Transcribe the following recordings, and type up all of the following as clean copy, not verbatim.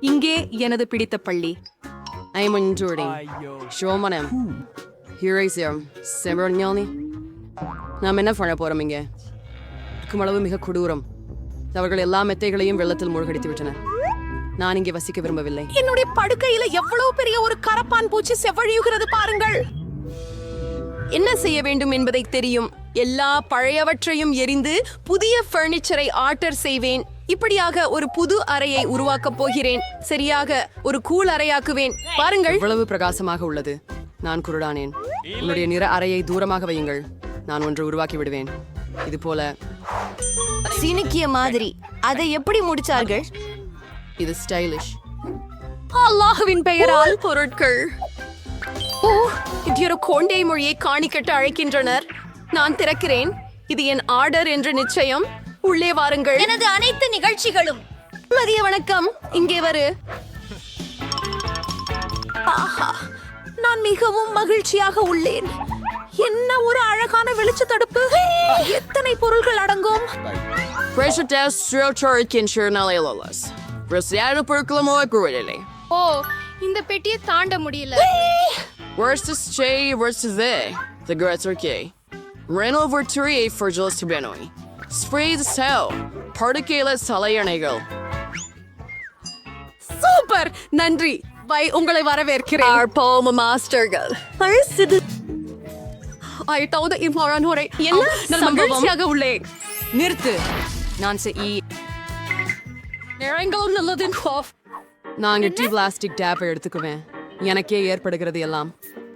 இங்கே எனது பிடித்த பள்ளி. I'm enduring. Showmanem. Here I am. Semirnyalni. நாம் என்ன பண்ண போறோம் இங்கே? குமளவு மிக கொடூரம். அவர்கள் எல்லா மெத்தைகளையும் வெள்ளத்தில் மூழ்கடித்து விட்டனர். நான் இங்கே வசிக்க விரும்பவில்லை. என்னுடைய படுக்கையில எவ்வளவு பெரிய ஒரு கரப்பான் பூச்சி செவ்வழியுகிறது பாருங்கள். என்ன செய்ய வேண்டும் என்பதை தெரியும். எல்லா பழையவற்றையும் எரிந்து புதிய பர்னிச்சரை ஆர்டர் செய்வேன். இப்படியாக ஒரு புது அறையை உருவாக்கப் போகிறேன். சரியாக ஒரு கூல் அறையாக்குவேன். பாருங்கள், இவ்வளவு பிரகாசமாக உள்ளது. நான் குருடானேன். உன்னுடைய நிற அறையை தூரமாக வையுங்கள். நான் ஒன்று உருவாக்கி விடுவேன். இது போல சினுக்கிய மாதிரி. அதை எப்படி முடிச்சார்கள்? இது ஸ்டைலிஷ். அல்லாஹ்வின் பெயரால் பொருட்கள். ஓ, இது ஒரு கோண்டை மொழியை காணிக்கட்டு அழைக்கின்றனர். நான் திறக்கிறேன். இது என் ஆர்டர் என்று நிச்சயம். உள்ளே வாருங்கள். எனது அனைத்து நிகழ்ச்சிகளும். மதிய வணக்கம். இங்கே வரு. ஆஹா, நான் மிகவும் மகிழ்ச்சியாக உள்ளேன். என்ன ஒரு அழகான வெளிச்ச தடுப்பு. எத்தனை பொருள்கள் அடங்கும். ஓ, இந்த பெட்டியை தாண்ட முடியல. Where's the stay? Where's the day? The girls are gay. Ran over to it for just Benoi. Spray the cell. Particle Salayanegal. Super, நன்றி. பை, உங்களை வரவேற்கிறேன். Our poem masterகள். என்ன மகிழ்ச்சியாக உள்ளேன். நிறுத்து. நான் நேரங்களும் நல்லது. நான் டி பிளாஸ்டிக் டேப்பை எடுத்துக்குவேன். எனக்கே ஏற்படுகிறது எல்லாம்.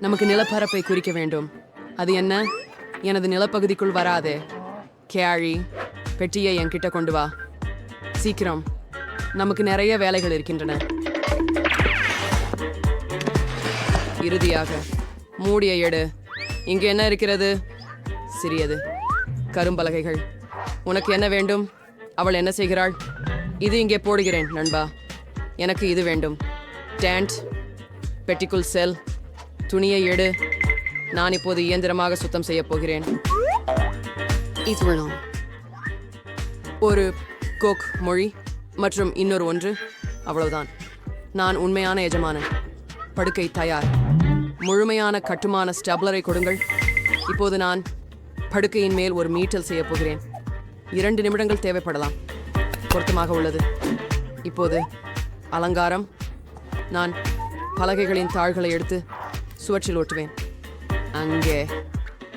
நமக்கு நிலப்பரப்பை குறிக்க வேண்டும். அது என்ன? எனது நிலப்பகுதிக்குள் வராதே. கேழி, பெட்டியை என்கிட்ட கொண்டு வா சீக்கிரம். நமக்கு நிறைய வேலைகள் இருக்கின்றன. இறுதியாக மூடிய எடு. இங்கு என்ன இருக்கிறது? சிறியது கரும்பலகைகள். உனக்கு என்ன வேண்டும்? அவள் என்ன செய்கிறாள்? இது இங்கே போடுகிறேன் நண்பா. எனக்கு இது வேண்டும். டேண்ட், பெட்டிக்குள் செல். துணியை எடு. நான் இப்போது இயந்திரமாக சுத்தம் செய்ய போகிறேன். ஒரு கோக் மொழி மற்றும் இன்னொரு ஒன்று. அவ்வளவுதான். நான் உண்மையான எஜமானன். படுக்கை தயார். முழுமையான கட்டுமான ஸ்டப்லரை கொடுங்கள். இப்போது நான் படுக்கையின் மேல் ஒரு மீட்டல் செய்ய போகிறேன். 2 நிமிடங்கள் தேவைப்படலாம். பொருத்தமாக உள்ளது. இப்போது அலங்காரம். நான் பலகைகளின் தாள்களை எடுத்து சுவற்றில் ஒட்டுவேன். அங்கே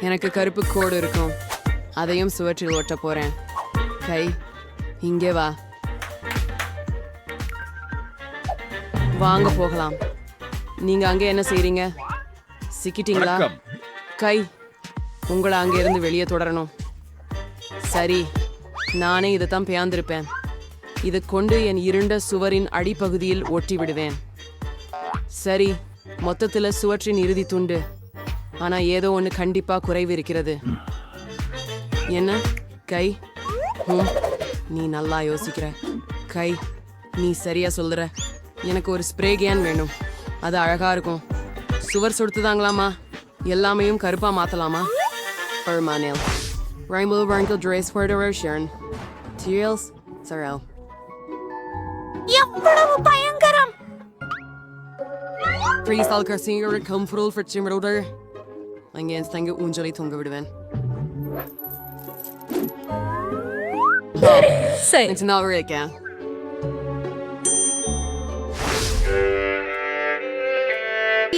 எனக்கு கருப்பு கோடு இருக்கும். அதையும் சுவற்றில் ஒட்ட போறேன். கை, இங்கே வா. வாங்க போகலாம். நீங்க அங்கே என்ன செய்றீங்க? சிக்கிட்டீங்களா? கை, உங்களை அங்கே இருந்து வெளியே தொடரணும். சரி, நானே இதைத்தான் பேர்ந்திருப்பேன். இதை கொண்டு என் இருண்ட சுவரின் அடிப்பகுதியில் ஒட்டி விடுவேன். சரி, மொத்தத்தில் சுவற்றின் இறுதி துண்டு. ஆனா ஏதோ ஒன்று கண்டிப்பா குறைவு இருக்கிறது. என்ன? கை, நீ நல்லா யோசிக்கிற. கை, நீ சரியா சொல்ற. எனக்கு ஒரு ஸ்ப்ரே கேன் வேணும். அது அழகா இருக்கும். சுவர் சொடுத்துதாங்களாமா? எல்லாமையும் கருப்பா மாத்தலாமா? Permanel. Rainbow wrinkle dress for the Russian. Teals, Sorrel. எவ்வளவு பயங்கரம். Please I'll sing your comfortable for Chimroder. அங்கே தங்க ஊஞ்சலை தொங்க விடுவேன். சரி, It's not really can.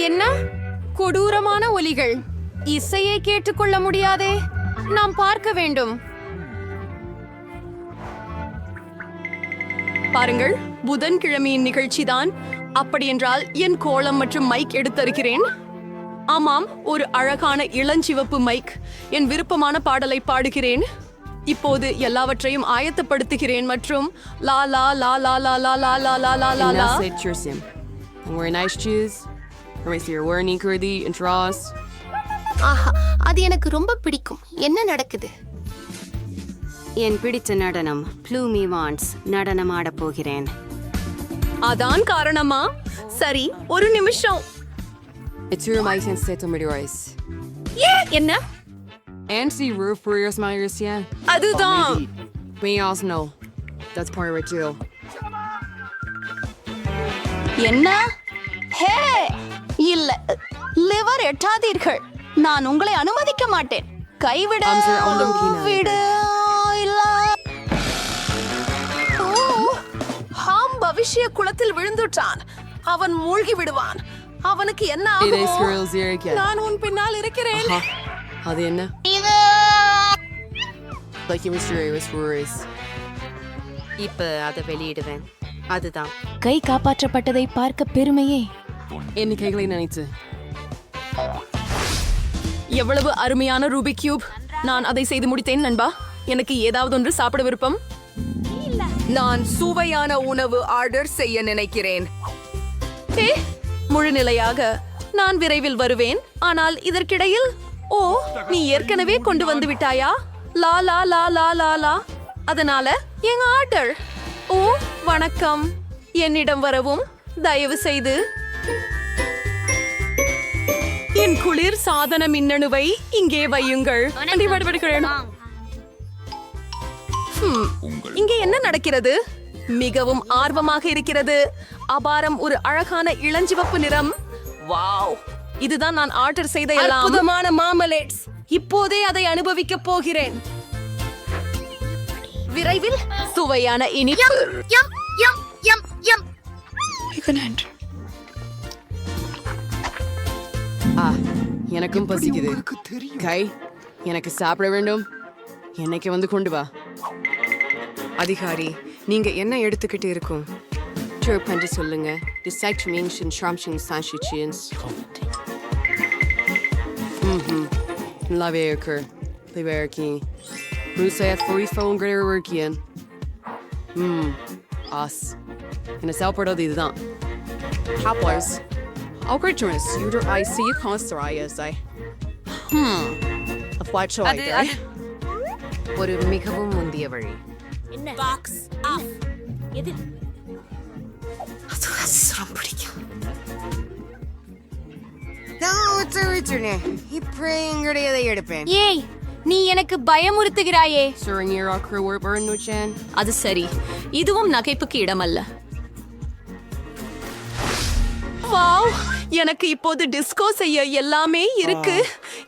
என்ன கொடூரமான ஒலிகள். இசையை கேட்டுக்கொள்ள முடியாதே. நாம் பார்க்க வேண்டும். பாருங்கள், புதன்கிழமையின் நிகழ்ச்சிதான். அப்படியென்றால் என் கோலம் மற்றும் மைக் எடுத்திருக்கிறேன். ஆமாம், ஒரு அழகான இளஞ்சிவப்பு மைக். என் விருப்பமான பாடலை பாடுகிறேன். இப்போது எல்லாவற்றையும் ஆயத்தப்படுத்துகிறேன் மற்றும் லா லா லா லா லா லா லா லா லா லா லா லா. I'm wearing nice shoes. You're wearing curly and draws. ஆஹா, அது எனக்கு ரொம்ப பிடிக்கும். என்ன நடக்குது? என் பிடித்த நடனம் ப்ளூமி வான்ஸ் நடனம் ஆடப் போகிறேன். அதான் காரணமா? சரி, ஒரு நிமிஷம். It's your mic and set on the rice. என்ன? And see roof for your smiles, yeah. அதுதான். We also know. That's part of it too. என்ன? ஹே, இல்ல, லிவர் எட்டாதீர்கள். நான் உங்களை அனுமதிக்க மாட்டேன். கைவிட விடு. இல்ல. ஓ, ஹாம் பவிஷ்ய குளத்தில் விழுந்துட்டான். அவன் மூழ்கி விடுவான். அவனுக்கு என்ன ஆகும்? நான் உன் பின்னால் இருக்கிறேன். அது என்ன? இப்ப அதை வெளியிடுவேன். அதுதான் கை காப்பாற்றப்பட்டதை பார்க்க பெருமையே. எண்ணிக்கைகளை நினைத்து எவ்வளவு அருமையான ரூபி கியூப். நான் அதை செய்து முடித்தேன் நண்பா. எனக்கு ஏதாவது ஒன்று சாப்பிட விருப்பம். நான் சுவையான உணவு ஆர்டர் செய்ய நினைக்கிறேன். முழு நிலையாக நான் விரைவில் வருவேன். ஆனால் இதற்கிடையில் ஓ, நீ ஏற்கனவே கொண்டு வந்து விட்டாயா? லா லா லா லா லா லா. அதனால எங்க ஆர்டர். ஓ, வணக்கம். என்னிடம் வரவும் தயவு செய்து. என் குளிர் சாதன மின்னணுவை இங்கே வையுங்கள். இங்கே என்ன நடக்கிறது? மிகவும் ஆர்வமாக இருக்கிறது. அபாரம், ஒரு அழகான இளஞ்சிவப்பு நிறம். வாவ், இதுதான் நான் ஆர்டர் செய்த அற்புதமான மாமலேட்ஸ். இப்போதே அதை அனுபவிக்க போகிறேன். விரைவில் சுவையான இனிப்பு. எனக்கும் பசிக்குது. கை, எனக்கு சாப்பிட வேண்டும். என்னைக்கு வந்து கொண்டு வா. அதிகாரி, நீங்க என்ன எடுத்துக்கிட்டு இருக்கும்? என்று சொல்லுங்க. நல்லாவே இருக்கு. என்ன சாப்பிடுறது இதுதான். ஒரு மிகவும் முந்திய வழி. எடுப்பேன். ஏய், நீ எனக்கு பயமுறுத்துகிறாயே. அது சரி, இதுவும் நகைப்புக்கு இடமல்ல. வாவ், எனக்கு இப்போது டிஸ்கோ செய்ய எல்லாமே இருக்கு.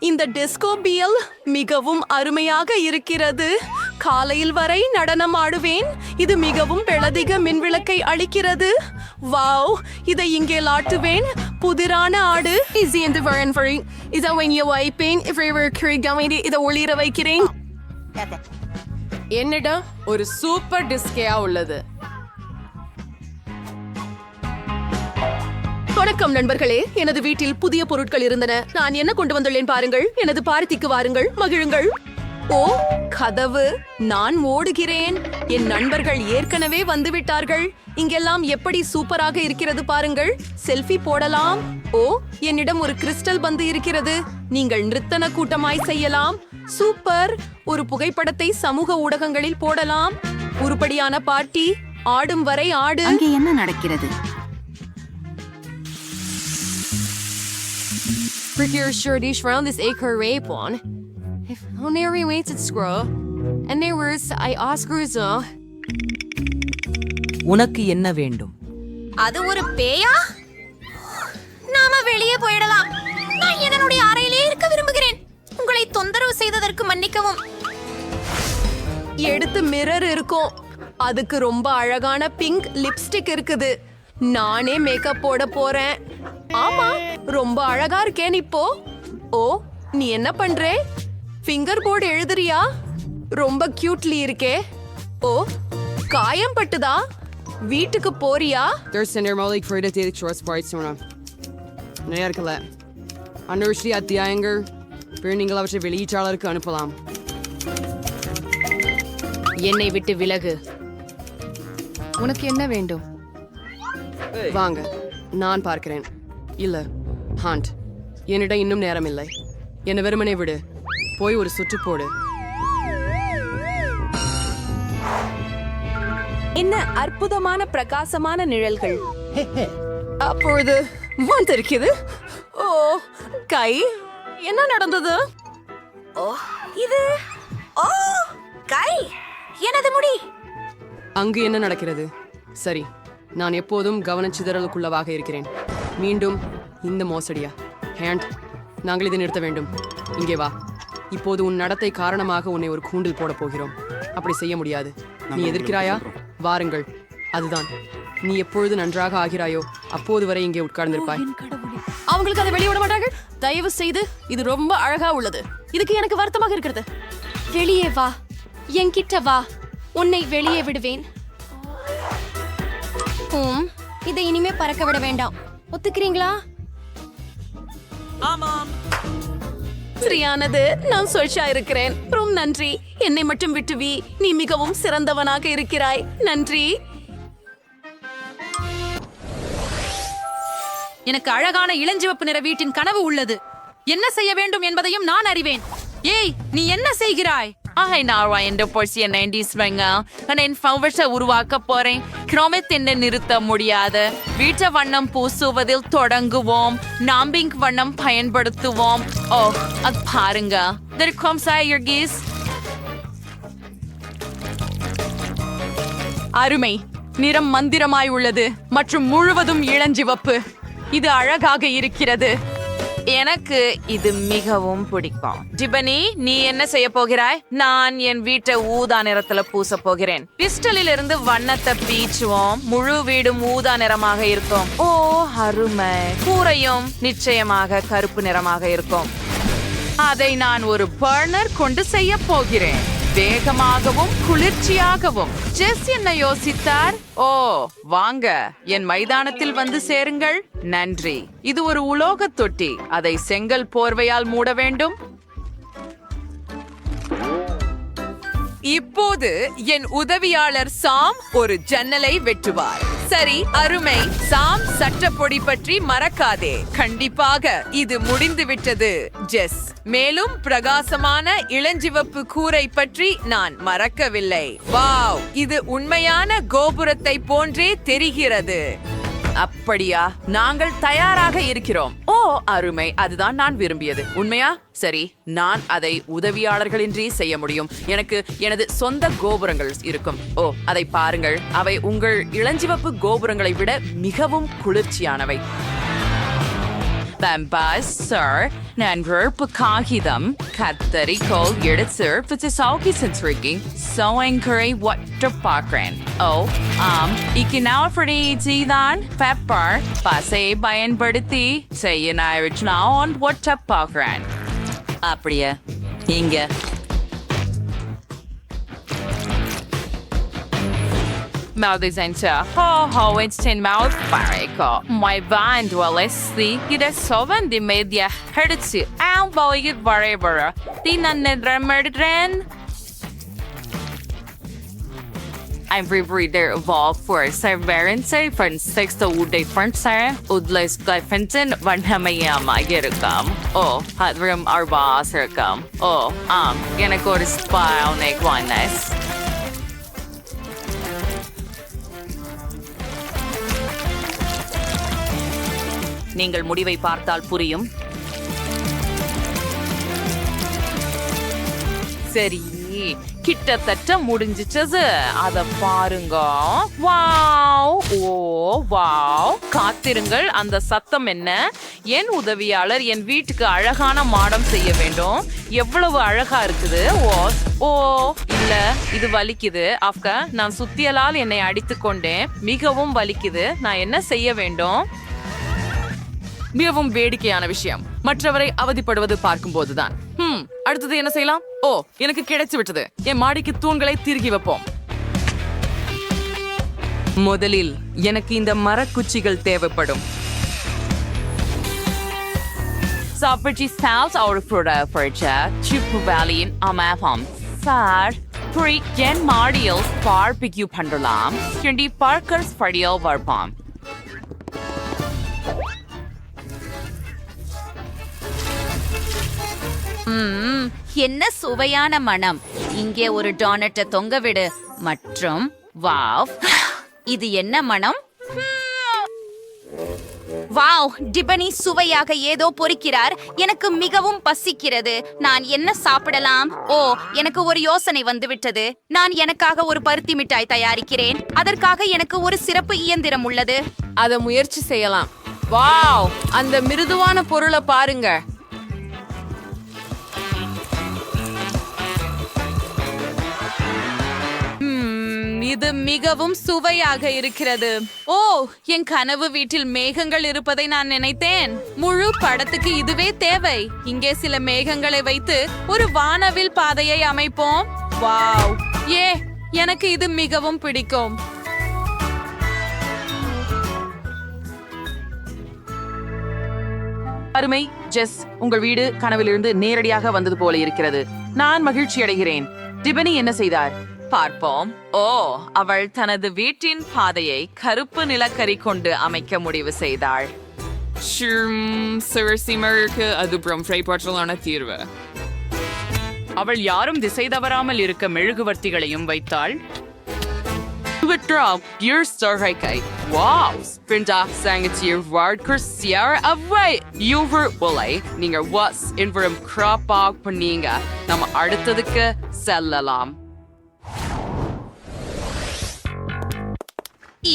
இந்த டிஸ்கோ பியல் மிகவும் அருமையாக இருக்கிறது. காலையில் வரை நடனம் ஆடுவேன். இது மிகவும் பெளதிக மின்விளக்கை அளிக்கிறது. வாவ், இதை இங்கே லாட்டுவேன். புதிரான ஆடு. இதை ஒளிர வைக்கிறேன். என்னிடம் ஒரு சூப்பர் டிஸ்கேயா உள்ளது. வணக்கம் நண்பர்களே, எனது வீட்டில் புதிய பொருட்கள் இருந்தன. நான் என்ன கொண்டு வந்துள்ளேன் பாருங்கள். எனது பார்ட்டிக்கு வாருங்கள், மகிழுங்கள். ஓ, கதவு. நான் ஓடுகிறேன். என் நண்பர்கள் ஏற்கனவே வந்துவிட்டார்கள். இங்கெல்லாம் எப்படி சூப்பராக இருக்கிறது பாருங்கள். செல்ஃபி போடலாம். ஓ, என்னிடம் ஒரு கிறிஸ்டல் பந்து இருக்கிறது. நீங்கள் நிறுத்தன கூட்டமாய் செய்யலாம். சூப்பர். ஒரு புகைப்படத்தை சமூக ஊடகங்களில் போடலாம். உருப்படியான பார்ட்டி. ஆடும் வரை ஆடு. அங்கே என்ன நடக்கிறது? Round this acre rape one. If only waits at scroll. And there was I Oscars. உனக்கு என்ன வேண்டும்? அது ஒரு பேயா? நாம வெளியே போயிடலாம். நான் என்னுடைய அறையிலே இருக்க விரும்புகிறேன். உங்களை தொந்தரவு செய்ததற்கு மன்னிக்கவும். எடுத்து மிரர் இருக்கும். அதுக்கு ரொம்ப அழகான பிங்க் லிப்ஸ்டிக் இருக்குது. நானே மேக்கப் போட போறேன். ஆமா, ரொம்ப அழகா இருக்கேன் இப்போ. ஓ, நீ என்ன பண்றே? ஃபிங்கர் போர்டு எழுதுறியா? ரொம்ப கியூட்லி இருக்கே. ஓ, காயம் பட்டுதா? வீட்டுக்கு போறியா? இருக்கல. அன்வர்ஷி அத்தியாயங்கள் நீங்கள் அவற்றை வெளியீட்டாளருக்கு அனுப்பலாம். என்னை விட்டு விலகு. உனக்கு என்ன வேண்டும்? வாங்க, நான் பார்க்கிறேன். இல்ல, ஹாண்ட், என்னிடம் இன்னும் நேரம் இல்லை. என்ன வெறுமனே விடு. போய் ஒரு சுற்று போடு. என்ன அற்புதமான பிரகாசமான நிழல்கள். அப்பொழுது வந்திருக்குது. ஓ, கை, என்ன நடந்தது? ஓ, இது ஓ, கை, எனது முடி. அங்கு என்ன நடக்கிறது? சரி, நான் எப்போதும் கவனச்சிதறலுக்குள்ளவாக இருக்கிறேன். மீண்டும் இந்த மோசடியா? ஹேண்ட், நாங்கள் இதை நிறுத்த வேண்டும். இங்கே வா. இப்போது உன் நடத்தை காரணமாக உன்னை ஒரு கூண்டில் போட போகிறோம். அப்படி செய்ய முடியாது. நீ எதிர்க்கிறாயா? வாருங்கள். அதுதான். நீ எப்பொழுது நன்றாக ஆகிறாயோ அப்போது வரை இங்கே உட்கார்ந்திருப்பாய். அவங்களுக்கு அதை வெளியே விட மாட்டார்கள். தயவு செய்து, இது ரொம்ப அழகா உள்ளது. இதுக்கு எனக்கு வருத்தமாக இருக்கிறது. வெளியே வா, என்கிட்ட வா, உன்னை வெளியே விடுவேன். இதை இனிமே பறக்க விட வேண்டாம். ஒத்துக்கிறீங்களா? சரியானது. நான் சொல்ஷா இருக்கிறேன். ரொம்ப நன்றி. என்னை மட்டும் விட்டுவி. நீ மிகவும் சிறந்தவனாக இருக்கிறாய். நன்றி. எனக்கு அழகான இளஞ்சிவப்பு நிற வீட்டின் கனவு உள்ளது. என்ன செய்ய வேண்டும் என்பதையும் நான் அறிவேன். ஏய், நீ என்ன செய்கிறாய்? உருவாக்க போறேன். கிரோமெத் என்ன நிறுத்த முடியாது. வீட்டு வண்ணம் பூசுவதில் தொடங்குவோம். நாம்பிங் வண்ணம் பயன்படுத்துவோம். ஓ, அது பாருங்க. அருமை. நிறம் மந்திரமாய் உள்ளது மற்றும் முழுவதும் இளஞ்சிவப்பு. இது அழகாக இருக்கிறது. எனக்கு இது மிகவும் பிடிக்கும். டிபனி, நீ என்ன செய்ய போகிறாய்? நான் என் வீட்டை ஊதா நிறத்துல பூச போகிறேன். பிஸ்டலில் இருந்து வண்ணத்தை பீச்சுவோம். முழு வீடும் ஊதா நிறமாக இருக்கும். ஓ, அருமை. கூரையும் நிச்சயமாக கருப்பு நிறமாக இருக்கும். அதை நான் ஒரு பர்னர் கொண்டு செய்ய போகிறேன். வேகமாகவும் குளிர்ச்சியாகவும். ஜெஸ் என்ன யோசித்தார்? ஓ, வாங்க, என் மைதானத்தில் வந்து சேருங்கள். நன்றி. இது ஒரு உலோக தொட்டி. அதை செங்கல் போர்வையால் மூட வேண்டும். இப்போது என் உதவியாளர் சாம் ஒரு ஜன்னலை வெட்டுவார். சரி, அருமை. சாம், சட்டப்பொடி பற்றி மறக்காதே. கண்டிப்பாக இது முடிந்து விட்டது, ஜெஸ். மேலும் பிரகாசமான இளஞ்சிவப்பு கூரை பற்றி நான் மறக்கவில்லை. வாவ், இது உண்மையான கோபுரத்தை போன்றே தெரிகிறது. அப்படியா? நாங்கள் தயாராக இருக்கிறோம். ஓ, அருமை. அதுதான் நான் விரும்பியது. உண்மையா? சரி, நான் அதை உதவியாளர்களின்றி செய்ய முடியும். எனக்கு எனது சொந்த கோபுரங்கள் இருக்கும். ஓ, அதை பாருங்கள். அவை உங்கள் இளஞ்சிவப்பு கோபுரங்களை விட மிகவும் குளிர்ச்சியானவை. நண்பர் காகிதம் கத்தரிக்கோல் எடுத்து பிச்சை சென்றிருக்கேன். சோங்கரை ஒட்ட பார்க்கிறேன். ஓ, ஆம். இக்கினான் பெப்பர் பசையை பயன்படுத்தி செய்ய நான் ஒட்ட பார்க்கிறேன். அப்படியே இங்க Mouth center. It's 10 mouth barrico. My band will see it is 7 the media hertz. And volume wherever. I'm very there evolved for severance from 6 to different sir. Udless Glyphenton when Hamayama get a gum. Oh, hot room our boss her gum. Oh, gonna go to spy on make one nice. நீங்கள் முடிவை பார்த்தால் புரியும். சரி, கிட்டத்தட்ட முடிஞ்சிச்சது. அத பாருங்க. Wow, ஓ wow. காத்திருங்கள், அந்த சத்தம் என்ன? என் உதவியாளர் என் வீட்டுக்கு அழகான மாடம் செய்ய வேண்டும். எவ்வளவு அழகா இருக்குது. ஓ இல்ல, இது வலிக்குது. ஆஃப்கா, நான் சுத்தியலால் என்னை அடித்துக் கொண்டேன். மிகவும் வலிக்குது. நான் என்ன செய்ய வேண்டும்? மிகவும் வேடிக்கையான விஷயம். மற்றவரை அவதிப்படுவது பார்க்கும் போதுதான். அடுத்தது என்ன செய்யலாம்? ஓ, எனக்கு கிடைச்சு விட்டது. என் மாடிக்கு தூண்களை திருகி வைப்போம். முதலில் எனக்கு இந்த மரக்குச்சிகள் தேவைப்படும். சாப்பிட்டு சால்ஸ் ஒரு சிப்பு வேலியின் அமாபம் சார் என் மாடியில் பார்பிக்யூ பண்ணலாம். பார்க்கர்ஸ் படியில் வருப்பாம். என்ன சுவையான மனம். இங்கே ஒரு டோனட்டை தொங்கவிடு. மற்றும் வாவ், இது என்ன மனம்? வாவ், டிபனி சுவையாக ஏதோ பொரிக்கிறார். எனக்கு மிகவும் பசிக்கிறது. நான் என்ன சாப்பிடலாம்? ஓ, எனக்கு ஒரு யோசனை வந்துவிட்டது. நான் எனக்காக ஒரு பருத்தி மிட்டாய் தயாரிக்கிறேன். அதற்காக எனக்கு ஒரு சிறப்பு இயந்திரம் உள்ளது. அத முயற்சி செய்யலாம். வாவ், அந்த மிருதுவான பொருளை பாருங்க. இது மிகவும் சுவையாக இருக்கிறது. ஓ, என் கனவு வீட்டில் மேகங்கள் இருப்பதை நான் நினைத்தேன். முழு படத்துக்கு இதுவே தேவை. இங்கே சில மேகங்களை வைத்து ஒரு வானவில் பாதையை அமைப்போம். வாவ், எனக்கு இது மிகவும் பிடிக்கும். அருமை ஜெஸ், உங்கள் வீடு கனவிலிருந்து நேரடியாக வந்தது போல இருக்கிறது. நான் மகிழ்ச்சி அடைகிறேன். டிபனி என்ன செய்தார்? பார்ப்போம். ஓ, அவள் தனது வீட்டின் பாதையை கருப்பு நிலக்கரி கொண்டு அமைக்க முடிவு செய்தாள். அது பிரம்ஃப்ரைப்பற்றலான தீர்வு. அவள் யாரும் திசை தவறாமல் இருக்க மெழுகுவர்த்திகளையும் வைத்தாள். நம்ம அடுத்ததுக்கு செல்லலாம்.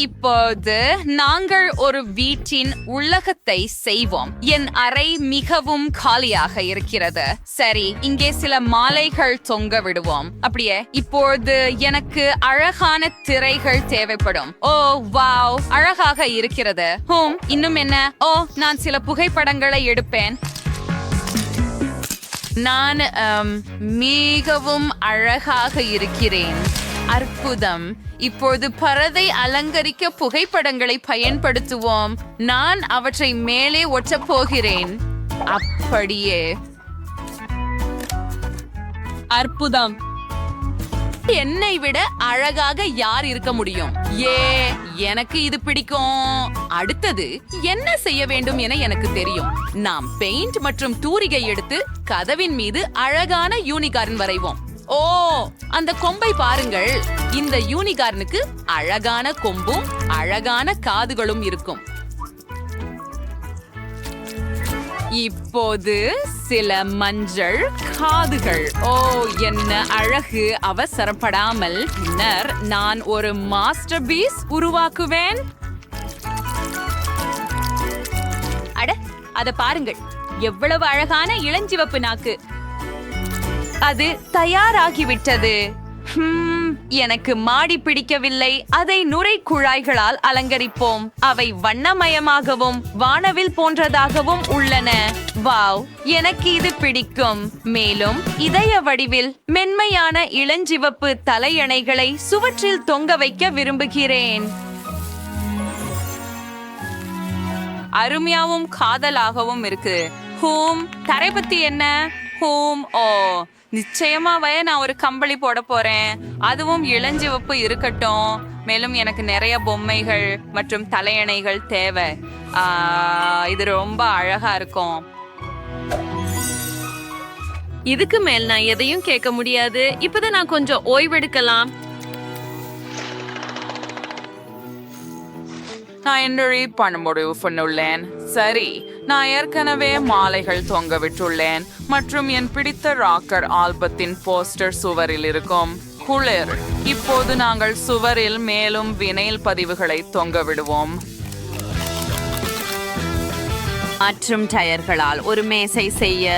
இப்போது நாங்கள் ஒரு வீட்டின் உள்ளகத்தை செய்வோம். என் அறை மிகவும் காலியாக இருக்கிறது. சரி, இங்கே சில மாலைகள் தொங்க விடுவோம். அப்படியே இப்போது எனக்கு அழகான திரைகள் தேவைப்படும். ஓ வாவ், அழகாக இருக்கிறது. இன்னும் என்ன? ஓ, நான் சில புகைப்படங்களை எடுப்பேன். நான் மிகவும் அழகாக இருக்கிறேன். அற்புதம். இப்போது பரதை அலங்கரிக்க புகைப்படங்களை பயன்படுத்துவோம். நான் அவற்றை மேலே ஒட்டப் போகிறேன். அப்படியே. அற்புதம். என்னை விட அழகாக யார் இருக்க முடியும்? எனக்கு இது பிடிக்கும். அடுத்தது என்ன செய்ய வேண்டும் என எனக்கு தெரியும். நாம் பெயிண்ட் மற்றும் தூரிகை எடுத்து கதவின் மீது அழகான யூனிகார்ன் வரைவோம். ஓ, அந்த கொம்பை பாருங்கள். இந்த யூனிகார்னுக்கு அழகான கொம்பும் அழகான காதுகளும் இருக்கும். இப்போது சில மஞ்சள் காதுகள். ஓ, என்ன அழகு. அவசரப்படாமல் பின்னர் நான் ஒரு மாஸ்டர் பீஸ் உருவாக்குவேன். அட, அத பாருங்கள். எவ்வளவு அழகான இளஞ்சிவப்பு நாக்கு. அது தயாராகிவிட்டது. எனக்கு மாடி பிடிக்கவில்லை. அதை நுரை குழாய்களால் அலங்கரிப்போம். அவை வண்ணமயமாகவும் வானவில் போன்றதாகவும் உள்ளன. வாவ், எனக்கு இது பிடிக்கும். மேலும் இதய வடிவில் மென்மையான இளஞ்சிவப்பு தலையணைகளை சுவற்றில் தொங்க வைக்க விரும்புகிறேன். அருமையாவும் காதலாகவும் இருக்கு. தரை பத்தி என்ன? ஓ, நிச்சயமாவே நான் ஒரு கம்பளி போட போறேன். அதுவும் இளஞ்சிவப்பு இருக்கட்டும். மேலும் எனக்கு நிறைய பொம்மைகள் மற்றும் தலையணைகள் தேவை. இது ரொம்ப அழகா இருக்கும். இதுக்கு மேல் நான் எதையும் கேட்க முடியாது. இப்பதான் நான் கொஞ்சம் ஓய்வெடுக்கலாம். நான் என்ன பண்ண முடிவு பண்ணுள்ளேன். சரி, நான் ஏற்கனவே மாலைகள் தொங்க விட்டுள்ளேன் மற்றும் என் பிடித்த ராக்கர் ஆல்பத்தின் போஸ்டர் சுவரில் இருக்கும். குளிர். இப்போது நாங்கள் சுவரில் மேலும் வினைல் பதிவுகளை தொங்க விடுவோம். மற்றும் டயர்களால் ஒரு மேசை செய்ய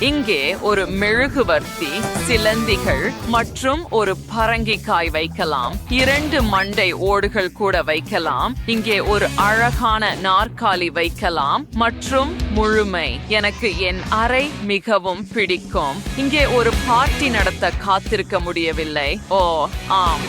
இங்கே ஒரு மெழுகுவர்த்தி, சிலந்திகள் மற்றும் ஒரு பரங்கிக்காய் வைக்கலாம். 2 மண்டை ஓடுகள் கூட வைக்கலாம். இங்கே ஒரு அழகான நாற்காலி வைக்கலாம் மற்றும் முழுமை. எனக்கு என் அறை மிகவும் பிடிக்கும். இங்கே ஒரு பார்ட்டி நடத்த காத்திருக்க முடியவில்லை. ஓ ஆம்,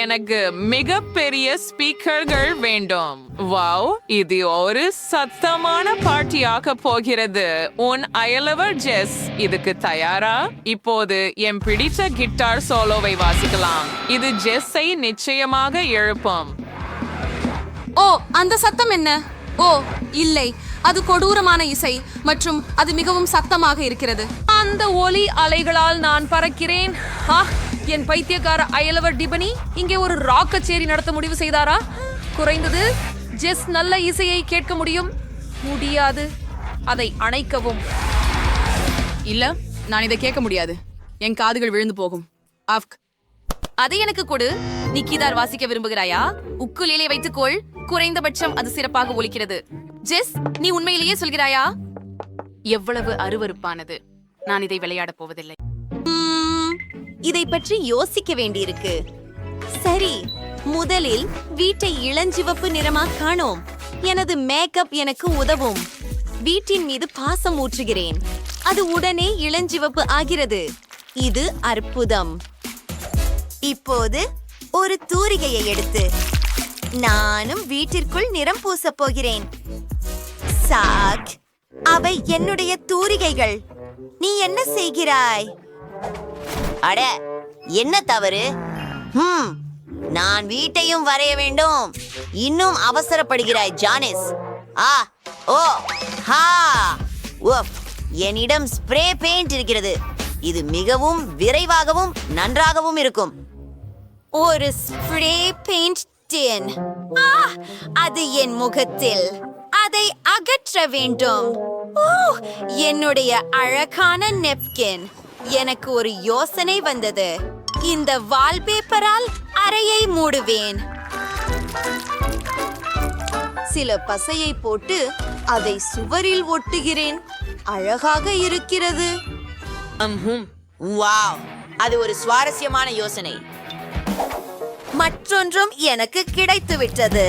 எனக்கு மிகப்பெரிய ஸ்பீக்கர்கள் வேண்டும். வாவ், இது ஒரு சத்தமான பார்ட்டியாக போகிறது. உன் அயலவர் ஜெஸ் இதுக்கு தயாரா? இப்போது என் பிடித்த கிட்டார் சோலோவை வாசிக்கலாம். இது ஜெஸ்ஸை நிச்சயமாக எழுப்பும். ஓ, அந்த சத்தம் என்ன? ஓ இல்லை, அது கொடூரமான இசை மற்றும் அது மிகவும் சத்தமாக இருக்கிறது. அந்த ஒலி அலைகளால் நான் பறக்கிறேன். என் பைத்தியக்கார அயலவர் டிபனி இங்கே ஒரு ராக் கச்சேரி நடத்த முடிவு செய்தாரா? குறைந்தது ஜெஸ் நல்ல இசையை கேட்க முடியாது. அதை அணைக்கவும். இல்ல, நான் இதை கேட்க முடியாது. என் காதுகள் விழுந்து போகும். அதை எனக்கு கொடு. நீ கீதார் வாசிக்க விரும்புகிறாயா? உக்குலேலே வைத்துக்கொள். குறைந்தபட்சம் அது சிறப்பாக ஒலிக்கிறது. ஜெஸ், நீ உண்மையிலேயே சொல்கிறாயா? எவ்வளவு அருவருப்பானது. நான் இதை விளையாடப் போவதில்லை. இதை பற்றி யோசிக்க வேண்டியிருக்கு. சரி, முதலில் வீட்டை இளஞ்சிவப்பு நிறமா காணோம். எனது மேக்கப் எனக்கு உதவும். வீட்டின் மீது பாசம் ஊற்றுகிறேன். அது உடனே இளஞ்சிவப்பு ஆகிறது. இது அற்புதம். இப்போது ஒரு தூரிகையை எடுத்து நானும் வீட்டிற்குள் நிறம் பூசப் போகிறேன். சாக், அவை என்னுடைய தூரிகைகள். நீ என்ன செய்கிறாய்? அட, என்ன தவறு? நான் வீட்டையும் வரைய வேண்டும். இன்னும் அவசரப்படுகிறாய் ஜானிஸ். என்னிடம் ஸ்ப்ரே பெயிண்ட் இருக்கிறது. இது மிகவும் விரைவாகவும் நன்றாகவும் இருக்கும். ஒரு ஸ்ப்ரே பெயிண்ட் டின். அது என் முகத்தில். அதை அகற்ற வேண்டும். என்னுடைய அழகான நெப்கின். எனக்கு ஒரு யோசனை வந்தது. இந்த வால்பேப்பரால் அறையை மூடுவேன். சில பசையை போட்டு அதை சுவரில் ஒட்டுகிறேன். அழகாக இருக்கிறது. வாவ், அது ஒரு சுவாரஸ்யமான யோசனை. மற்றொன்றும் எனக்கு கிடைத்து விட்டது.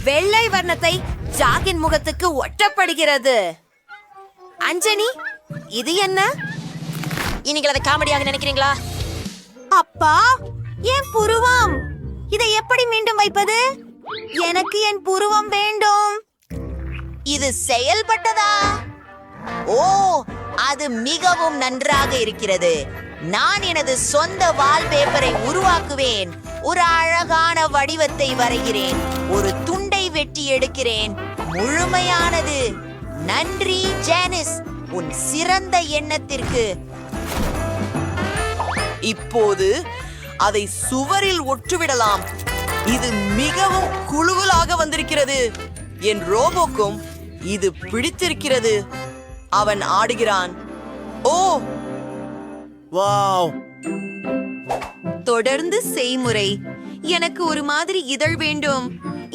வெள்ளை வர்ணத்தை ஜாக்கின் முகத்துக்கு ஒட்டப்படுகிறது. அஞ்சனி, இது என்ன? நீங்கள் அதை காமெடியாக நினைக்கிறீங்களா? அப்பா, என் புருவம். இதை எப்படி மீண்டும் வைப்பது? எனக்கு என் புருவம் வேண்டும். இது செயல்பட்டதா? ஓ, அது மிகவும் நன்றாக இருக்கிறது. நான் எனது சொந்த வால்பேப்பரை உருவாக்குவேன். ஒரு அழகான வடிவத்தை வரைகிறேன். ஒரு துண்டை வெட்டி எடுக்கிறேன். முழுமையானது. நன்றி ஜானிஸ், உன் சிறந்த எண்ணத்திற்கு. இப்போது அதை சுவரில் ஒட்டுவிடலாம். இது மிகவும் குழுவலாக வந்திருக்கிறது. என் ரோபோக்கும் இது பிடித்திருக்கிறது. அவன் ஆடுகிறான். ஓ வாவ்! தொடர்ந்து செய்முறை. எனக்கு ஒரு மாதிரி இதழ் வேண்டும்.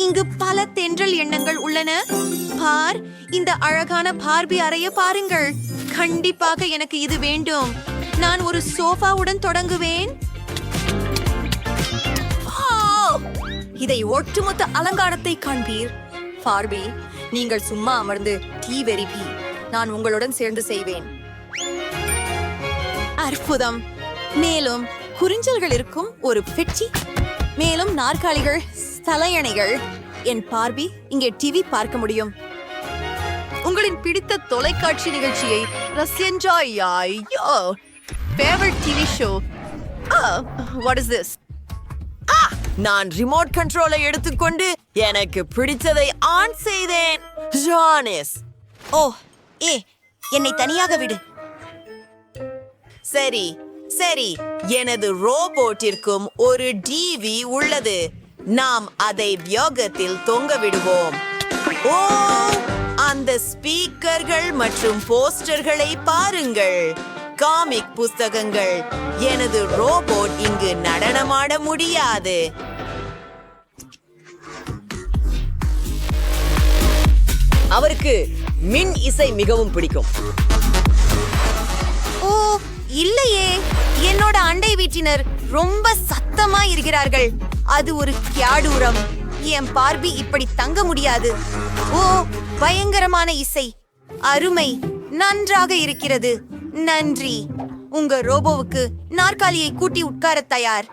இங்கு பல தென்றல் எண்ணங்கள் உள்ளன. பார், இந்த அழகான பார்பி அறைய பாருங்கள். கண்டிப்பாக எனக்கு இது வேண்டும். நான் ஒரு சோஃபாவுடன் தொடங்குவேன். இதை ஒட்டுமொத்த அலங்காரத்தை காண்பீர். பார்பி, நீங்கள் சும்மா அமர்ந்து டீ வெறிபி. நான் உங்களுடன் சேர்ந்து செய்வேன். அற்புதம். மேலும் குறிஞ்சல்கள் இருக்கும் ஒரு பெட்டி. மேலும் நாற்காலிகள், தலையணைகள். என் பார்பி இங்கே டிவி பார்க்க முடியும். உங்களின் பிடித்த தொலைக்காட்சி நிகழ்ச்சியை ரசியன்ஜாயோ. Favorite TV show. What is this? நான் ரிமோட் கண்ட்ரோலை எடுத்துக்கொண்டு எனக்கு பிடித்ததை ஆன் செய்தேன். ஜானிஸ், என்னை தனியாக விடு. சரி சரி, எனது ரோபோட்டிற்கும் ஒரு டிவி உள்ளது. நாம் அதை வியோகத்தில் தொங்க விடுவோம். ஓ, அந்த ஸ்பீக்கர்கள் மற்றும் போஸ்டர்களை பாருங்கள். காமிக் புஸ்தகங்கள். எனது ரோபோட் இங்கு நடனமாட முடியாது. அவருக்கு மின் இசை மிகவும் பிடிக்கும். ஓ இல்லையே, என்னோட அண்டை வீட்டினர் ரொம்ப சத்தமா இருக்கிறார்கள். அது ஒரு கியாடூரம். என் பார்பி இப்படி தங்க முடியாது. ஓ, பயங்கரமான இசை. அருமை, நன்றாக இருக்கிறது. நன்றி. உங்க ரோபோவுக்கு நாற்காலியை கூட்டி உட்கார தயார்.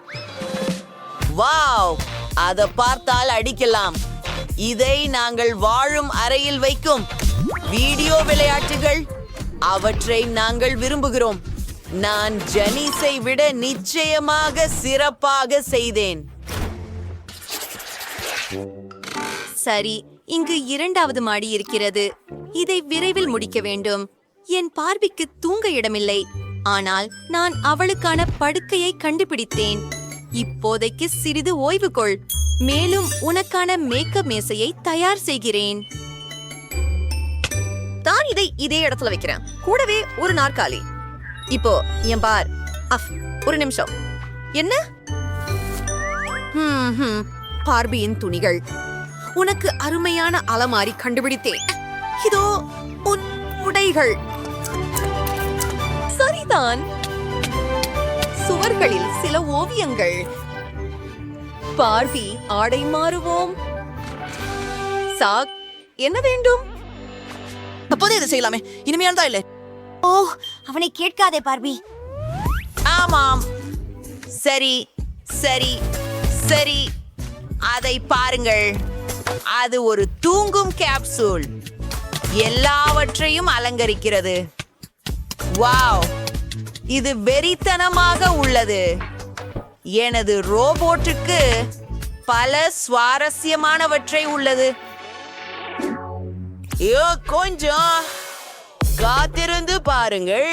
வாவ், அத பார்த்தால் அடிக்கலாம். இதை நாங்கள் வாழும் அறையில் வைக்கும் வீடியோ விளையாட்டுகள். அவற்றை நாங்கள் விரும்புகிறோம். நான் ஜெனிஸை விட நிச்சயமாக சிறப்பாக செய்தேன். சரி, இங்கு இரண்டாவது மாடி இருக்கிறது. இதை விரைவில் முடிக்க வேண்டும். என் பார்பிக்கு தூங்க இடமில்லை. ஆனால் நான் அவளுக்கான படுக்கையை கண்டுபிடித்தேன். இப்போதைக்கு சிறிது ஓய்வு கொள். மேலும் உனக்கான மேக்கப் மேசையை தயார் செய்கிறேன். தான் இதை இதே இடத்துல வைக்கிறேன். கூடவே ஒரு நாற்காலி. இப்போ என் பார். ஒரு நிமிஷம். என்ன? பார்பியின் துணிகள். உனக்கு அருமையான அலமாரி கண்டுபிடித்தேன். இதோ உன் உடைகள். சரிதான். சுவர்களில் சில ஓவியங்கள். பார்பி, ஆடை மாறுவோம். சாக், என்ன வேண்டும்? அப்போதே இதை செய்யலாமே. இனிமையானதா இல்லை? ஓ, அவனை கேட்காதே பார்பி. ஆமாம். சரி சரி சரி, அதை பாருங்கள். அது ஒரு தூங்கும் கேப்சூல். எல்லாவற்றையும் அலங்கரிக்கிறது. வாவ், இது வெறித்தனமாக உள்ளது. எனது ரோபோட்டுக்கு பல சுவாரஸ்யமானவற்றை உள்ளது. கொஞ்சம் காத்திருந்து பாருங்கள்.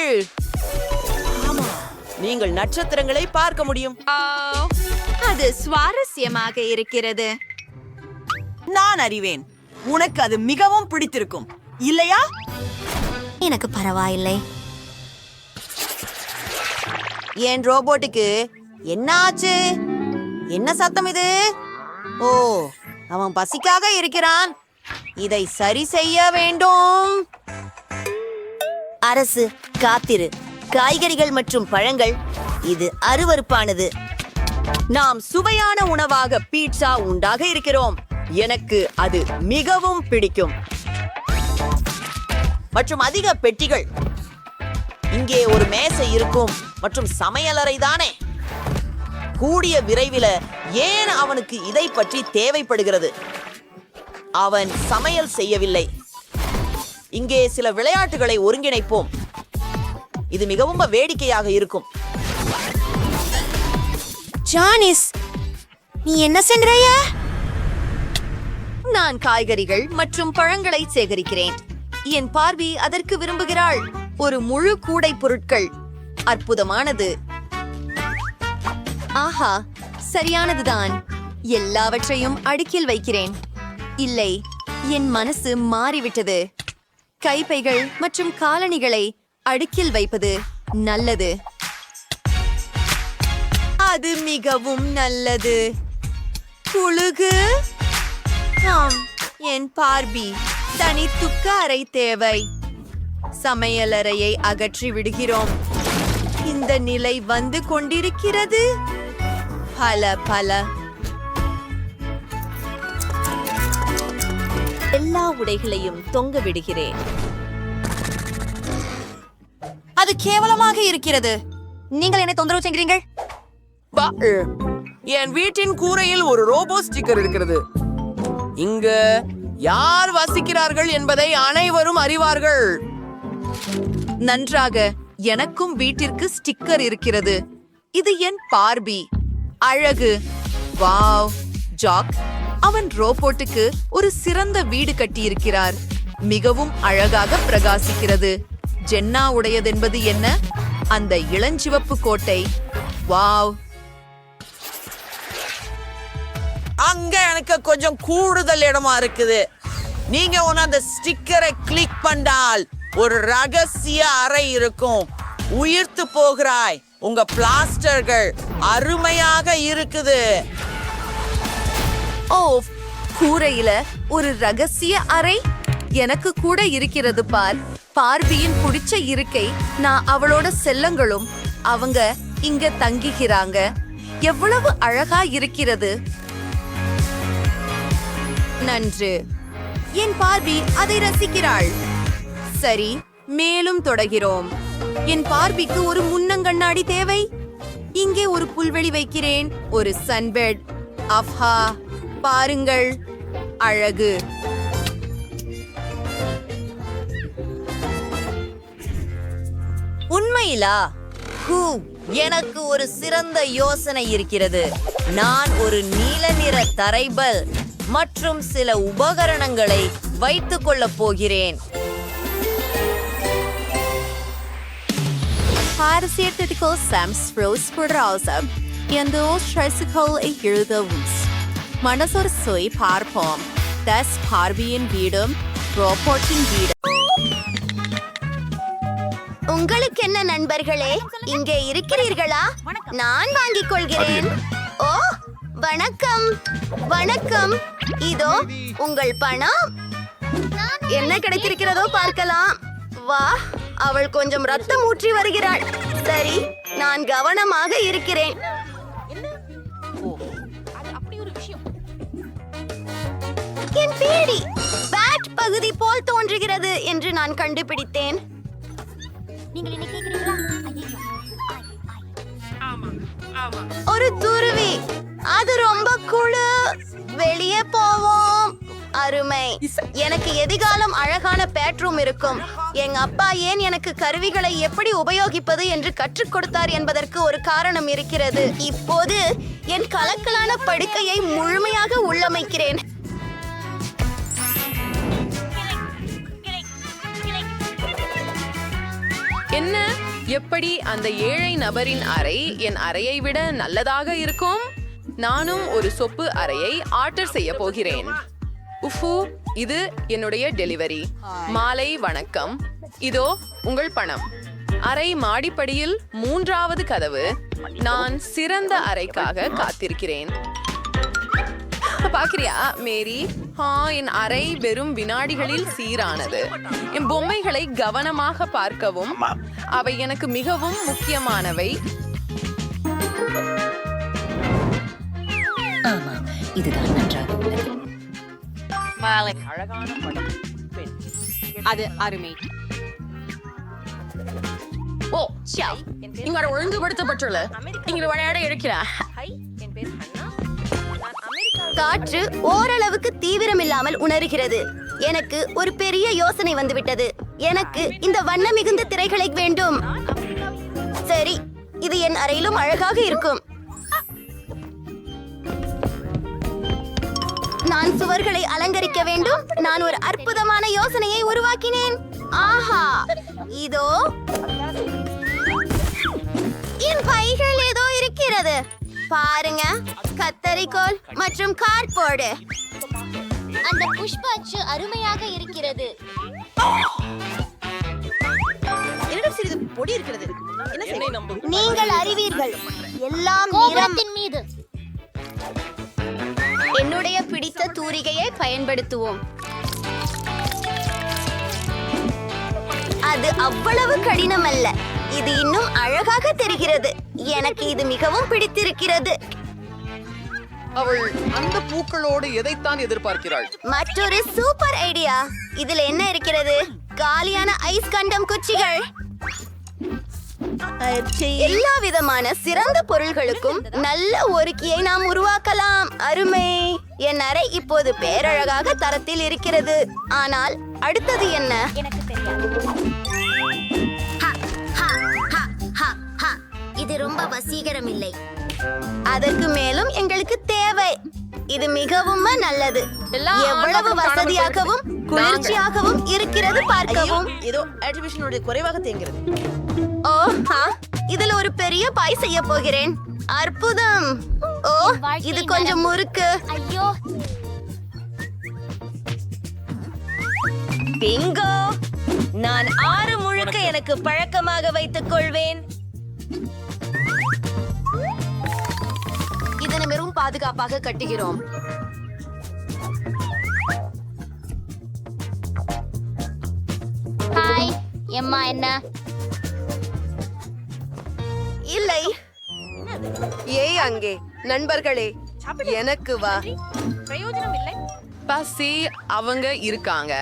நீங்கள் நட்சத்திரங்களை பார்க்க முடியும். அது சுவாரஸ்யமாக இருக்கிறது. நான் அறிவேன், உனக்கு அது மிகவும் பிடித்திருக்கும் இல்லையா? எனக்கு பரவாயில்லை. என் ரோபோட்டுக்கு என்ன ஆச்சு? என்ன சத்தம் இது? ஓ, அவன் பசிக்காக இருக்கிறான். இதை சரி செய்ய வேண்டும். அரசு, காத்திரு. காய்கறிகள் மற்றும் பழங்கள். இது அருவருப்பானது. நாம் சுவையான உணவாக பீட்சா உண்டாக இருக்கிறோம். எனக்கு அது மிகவும் பிடிக்கும். மற்றும் அதிக பெட்டிகள். இங்கே ஒரு மேசை இருக்கும் மற்றும் சமையலறை தானே. கூடிய விரைவில் ஏன் அவனுக்கு இதை பற்றி தேவைப்படுகிறது? அவன் சமையல் செய்யவில்லை. இங்கே சில விளையாட்டுகளை ஒருங்கிணைப்போம். இது மிகவும் வேடிக்கையாக இருக்கும். ஜானிஸ், நீ என்ன சென்றாய? நான் காய்கறிகள் மற்றும் பழங்களை சேகரிக்கிறேன். என் பார்வி அதற்கு விரும்புகிறாள். ஒரு முழு கூடை பொருட்கள். அற்புதமானது. ஆஹா, சரியானதுதான். எல்லாவற்றையும் அடுக்கில் வைக்கிறேன். இல்லை, என் மனசு மாறிவிட்டது. கைப்பைகள் மற்றும் காலணிகளை அடுக்கில் வைப்பது நல்லது. அது மிகவும் நல்லது. புழுகு. ஆம், என் பார்பி தனித்துக்க அறை தேவை. சமையலறையை அகற்றி விடுகிறோம். இந்த நிலை வந்து கொண்டிருக்கிறது. பல பல எல்லா உடைகளையும் தொங்க விடுகிறேன். அது கேவலமாக இருக்கிறது. நீங்கள் என்னை தொந்தரவு செய்கிறீர்கள். என் வீட்டின் கூரையில் ஒரு ரோபோ ஸ்டிக்கர் இருக்கிறது. இங்க யார் வசிக்கிறார்கள் என்பதை அனைவரும் அறிவார்கள். நன்றாக. எனக்கும் வீட்டிற்கு ஸ்டிக்கர் இருக்கிறது. இது என் பார்பி. அழகு. வாவ். ஜாக் அவன் ரோபோட்டுக்கு ஒரு சிறந்த வீடு கட்டியிருக்கிறார். மிகவும் அழகாக பிரகாசிக்கிறது. ஜென்னா உடையதென்பது என்ன? அந்த இளஞ்சிவப்பு கோட்டை. வாவ். அங்க எனக்கு கொஞ்சம் கூடுதல் இடமா இருக்குது. நீங்க அந்த ஸ்டிக்கரை கிளிக் பண்ணால் ஒரு ரகசிய அறை இருக்கும். உயிர்த்து போகிறாய். உங்க பிளாஸ்டர்கள் அருமையாக இருக்குது. ஓ, கூரையில ஒரு ரகசிய அறை எனக்கு கூட இருக்கிறது பார். பார்பியின் பிடிச்ச இருக்கை. நான் அவளோட செல்லங்களும் அவங்க இங்க தங்கிக்கிறாங்க. எவ்வளவு அழகா இருக்கிறது. நன்று. என் பார்பி அதை ரசிக்கிறாள். சரி, மேலும் தொடர்கிறோம். என் பார்பிக்கு ஒரு முன்னங்கண்ணாடி தேவை. இங்கே ஒரு புல்வெளி வைக்கிறேன். ஒரு சன்பெட். அஃபா, பாருங்கள், அழகு. உண்மையிலா? எனக்கு ஒரு சிறந்த யோசனை இருக்கிறது. நான் ஒரு நீல நிற தரைபல் மற்றும் சில உபகரணங்களை வைத்துக் கொள்ளப் போகிறேன். Para certificar Sam's Rose Browser, இந்த ஸ்ட்ரெஸ்களை எழுதவும். மனசொரு சொய் பார்ப்போம். தஸ் பார்பியின் வீடும் ரோபோட்டின் வீடும். உங்களுக்கு என்ன நண்பர்களே, இங்கே இருக்கிறீர்களா? நான் வாங்கிக் கொள்கிறேன். ஓ, வணக்கம் வணக்கம். இதோ உங்கள் பணம். என்ன கிடைத்திருக்கிறதோ பார்க்கலாம். வா, அவள் கொஞ்சம் ரத்தம் ஊற்றி வருகிறாள். சரி, நான் கவனமாக இருக்கிறேன். என் பேடி பேட் பகுதி போல் தோன்றுகிறது என்று நான் கண்டுபிடித்தேன். ஒரு துருவி, அது ரொம்ப குழு. வெளியே போவோம். அருமை. எனக்கு எதிர்காலம் அழகான பெட்ரூம் இருக்கும். எங்க அப்பா ஏன் எனக்கு கருவிகளை எப்படி உபயோகிப்பது என்று கற்றுக் கொடுத்தார் என்பதற்கு ஒரு காரணம் இருக்கிறது. இப்போது என் கலக்கலான படுக்கையை முழுமையாக உள்ளமைக்கிறேன். என்ன, எப்படி அந்த ஏழை நபரின் அறை என் அறையை விட நல்லதாக இருக்கும்? நானும் ஒரு சொப்பு அறையை ஆர்டர் செய்ய போகிறேன். உஃபு, இது என்னுடைய டெலிவரி. மாலை வணக்கம். இதோ உங்கள் பணம். அறை மாடிப்படியில் 3வது கதவு. நான் சிறந்த அறைக்காக காத்திருக்கிறேன். பாக்கிறியா மேரி? என் அறை வெறும் வினாடிகளில் சீரானது. என் பொம்மைகளை கவனமாக பார்க்கவும், அவை எனக்கு மிகவும் முக்கியமானவை. இதுதான் நன்றாக உள்ளது. அழகான படம். பெண். அது அருமை. ஓ, சியாவ். இங்க ஒழுங்குபடுத்தப்பட்டுள்ள இங்க விளையாட இருக்கிறா. காற்று ஓரளவுக்கு தீவிரமில்லாமல் உணர்கிறது. எனக்கு ஒரு பெரிய யோசனை வந்துவிட்டது. எனக்கு இந்த வண்ண மிகுந்த திரைகளை வேண்டும். சரி, இது என் அறையிலும் அழகாக இருக்கும். நான் சுவர்களை அலங்கரிக்க வேண்டும். நான் ஒரு அற்புதமான யோசனையை உருவாக்கினேன். ஆஹா, இதோ என் பைகள் ஏதோ இருக்கிறது. பாருங்க, கத்தரிக்கோல் மற்றும் கார்ட்போர்டு. அந்த புஷ்ப அச்சு அருமையாக இருக்கிறது. என்னிடம் சிறிது பொடி இருக்கிறது. நீங்கள் அறிவீர்கள், எல்லாம் நிறத்தின் மீது. என்னுடைய பிடித்த தூரிகையை பயன்படுத்துவோம். அது அவ்வளவு கடினம் அல்ல. இது இன்னும் அழகாக தெரிகிறது. எனக்கு இது மிகவும் பிடித்திருக்கிறது. அவள் அந்த பூக்களோடு எதைத்தான் எதிர்பார்க்கிறாள்? மற்றொரு சூப்பர் ஐடியா. இதில் என்ன இருக்கிறது? காலியான ஐஸ் கண்டம் குச்சிகள். எல்லா விதமான சிறந்த பொருள்களுக்கும் நல்ல ஒருக்கியை நாம் உருவாக்கலாம். அருமை. என் அறை இப்போது பேரழகாக தரத்தில் இருக்கிறது. ஆனால் அடுத்தது என்ன? எனக்கு தெரியாது. இது ரொம்ப வசீகரம் இல்லை. அதற்கு மேலும் எங்களுக்கு தேவை. இது மிகவும் நல்லது. எவ்வளவு வசதியாகவும் குளிர்ச்சியாகவும் இருக்கிறது பார்க்கவும். ஏதோ ஆர்டிஃபிஷியலுடைய குறைவாக தேங்கிறது. ஓ, இதுல ஒரு பெரிய பாய் செய்ய போகிறேன். அற்புதம். ஓ, இது கொஞ்சம் முறுக்கு. ஐயோ, பிங்கோ. நான் 6 முழுக்க எனக்கு பழக்கமாக வைத்துக் கொள்வேன். இதனை வெறும் பாதுகாப்பாக கட்டுகிறோம். ஹாய் எம்மா. என்ன? இல்லை. ஏய் அங்கே நண்பர்களே, எனக்கு வா. பிரயோஜனம் இல்லை. பசி, அவங்க இருக்காங்க.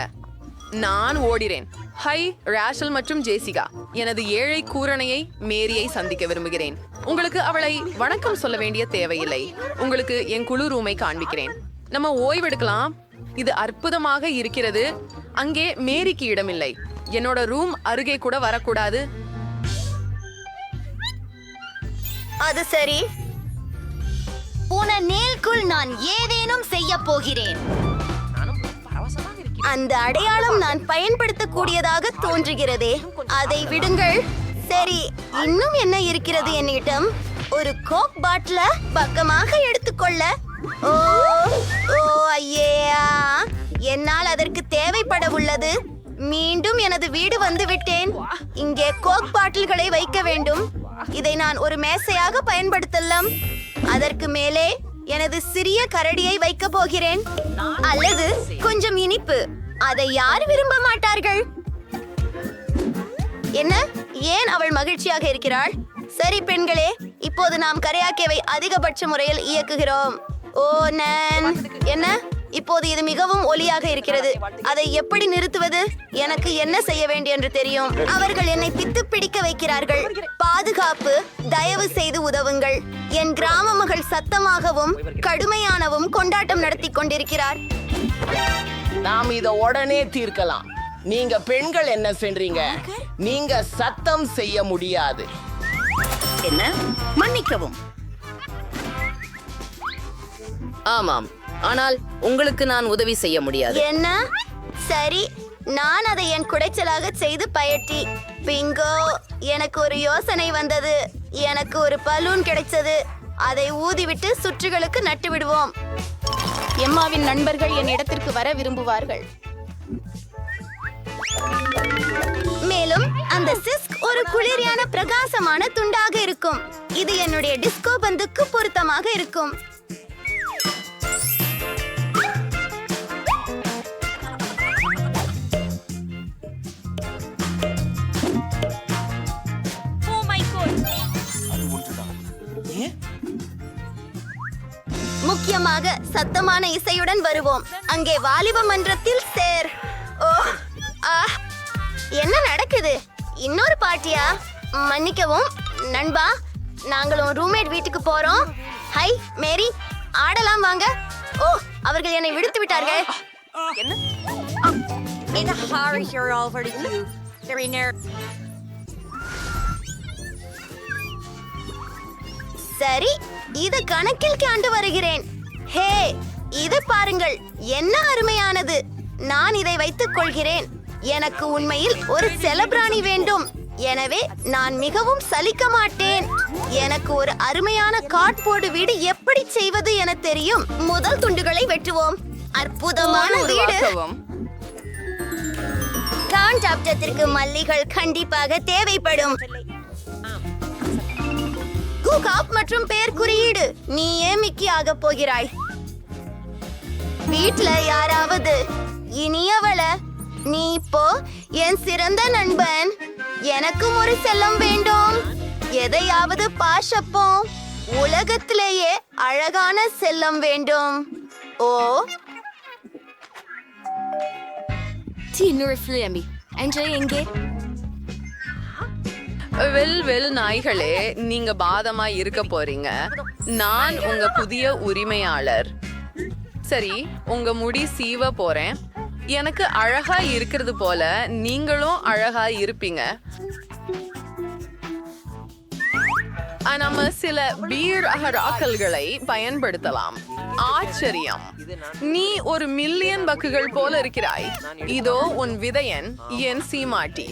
நான் ஓடிறேன். ஹை ராஷல் மற்றும் ஜேசிகா. எனது ஏழை கூரணையை மேரியை சந்திக்க விரும்புகிறேன். உங்களுக்கு அவளை வணக்கம் சொல்ல வேண்டிய தேவையில்லை. உங்களுக்கு என் குழு ரூமை காண்பிக்கிறேன். நம்ம ஓய்வெடுக்கலாம். இது அற்புதமாக இருக்கிறது. அங்கே மேரிக்கு இடமில்லை. என்னோட ரூம் அருகே கூட வரக்கூடாது. அது சரி. போன நேல்குள் நான் ஏதேனும் செய்ய போகிறேன். அந்த அடையாளம் நான் பயன்படுத்தக்கூடியதாக தோன்றுகிறதே. அதை விடுங்கள். சரி, இன்னும் என்ன இருக்கிறது என்னிடம்? ஒரு கோக் பாட்டில பக்கமாக எடுத்துக்கொள்ள. ஓ ஓ ஐயா, என்னால் அதற்கு தேவைப்பட உள்ளது. மீண்டும் எனது வீடு வந்து விட்டேன். இங்கே கோக் பாட்டில்களை வைக்க வேண்டும். இதை நான் ஒரு மேசையாக பயன்படுத்தலாம். அதற்கு மேலே எனது சிறிய கரடியை வைக்க போகிறேன். அல்லது கொஞ்சம் இனிப்பு. அதை யார் விரும்ப மாட்டார்கள்? என்ன, ஏன் அவள் மகிழ்ச்சியாக இருக்கிறாள்? சரி பெண்களே, இப்போது நாம் கரையாக்கேவை அதிகபட்ச முறையில் இயக்குகிறோம். ஓ நான் என்ன, இப்போது இது மிகவும் ஒலியாக இருக்கிறது. அதை எப்படி நிறுத்துவது? எனக்கு என்ன செய்ய வேண்டும் என்று தெரியும். அவர்கள் என்னை பித்து பிடிக்க வைக்கிறார்கள். பாதுகாப்பு, தயவு செய்து உதவுங்கள். என் கிராம மகள் சத்தமாகவும் கடுமையானவும் கொண்டாட்டம் நடத்தி கொண்டிருக்கிறார். நாம் இத உடனே தீர்க்கலாம். நீங்க பெண்கள் என்ன செய்றீங்க? நீங்க சத்தம் செய்ய முடியாது. என்ன? மன்னிக்கவும். ஆமாம், ஆனால் உங்களுக்கு நான் உதவி செய்ய முடியாது. என்ன? சரி, நான் அதை என் குடைச்சலாக செய்து பயட்டி. பிங்கோ, எனக்கு ஒரு யோசனை வந்தது. எனக்கு ஒரு பலூன் கிடைச்சது. அதை ஊதிவிட்டு சுற்றுகளுக்கு நட்டு விடுவோம். எம்மாவின் நண்பர்கள் என் இடத்திற்கு வர விரும்புவார்கள். மேலும் அந்த சிஸ்க் ஒரு குளிரியான பிரகாசமான துண்டாக இருக்கும். இது என்னுடைய டிஸ்கோ பந்துக்கு பொருத்தமாக இருக்கும். முக்கியமாக சத்தமான இசையுடன் வருவோம். அங்கே வாலிப மன்றத்தில் சேர். ஓ ஆ, என்ன நடக்குது? இன்னொரு பார்ட்டியா? மன்னிக்கவும் நண்பா, நாங்களும் ரூம்மேட் வீட்டுக்கு போறோம். ஹை மேரி, ஆடலாம் வாங்க. ஓ, அவர்கள் என்னை விடுத்து விட்டார்கள். சரி, இது கணக்கில் காண்டு வருகிறேன். ஹே, இது பாருங்கள், என்ன அருமையானது. நான் இதை வைத்துக் கொள்கிறேன். எனக்கு உண்மையில் ஒரு செலபிராணி வேண்டும். எனவே நான் மிகவும் சலிக்க மாட்டேன். எனக்கு ஒரு அருமையான கார்ட்போர்டு வீடு எப்படி செய்வது என தெரியும். முதல் துண்டுகளை வெட்டுவோம். அற்புதமான வீடு. கான்டாப்டத்திற்கு மல்லிகள் கண்டிப்பாக தேவைப்படும். குகாப் மற்றும் பெயர் குறியீடு. நீயே மிக்கி ஆக போகிறாய். வீட்ல யாராவது இனியவள, நீ இப்போ என் சிறந்த நண்பன். எனக்கும் ஒரு செல்லம் வேண்டும். எதையாவது பாஷப்போம். உலகத்திலேயே அழகான செல்லம் வேண்டும். ஓ எங்கே? வெல் நாய்களே, நீங்க பாதமா இருக்க போறீங்க. நான் உங்க புதிய உரிமையாளர். சரி, உங்க முடி சீவ போறேன். எனக்கு அழகா இருக்கிறது போல நீங்களும் அழகா இருப்பீங்க. நம்ம சில பீர் அகராக்கல்களை பயன்படுத்தலாம். ஆச்சரியம், நீ ஒரு மில்லியன் பக்குகள் போல இருக்கிறாய். இதோ உன் விதையன், என் சீமாட்டி.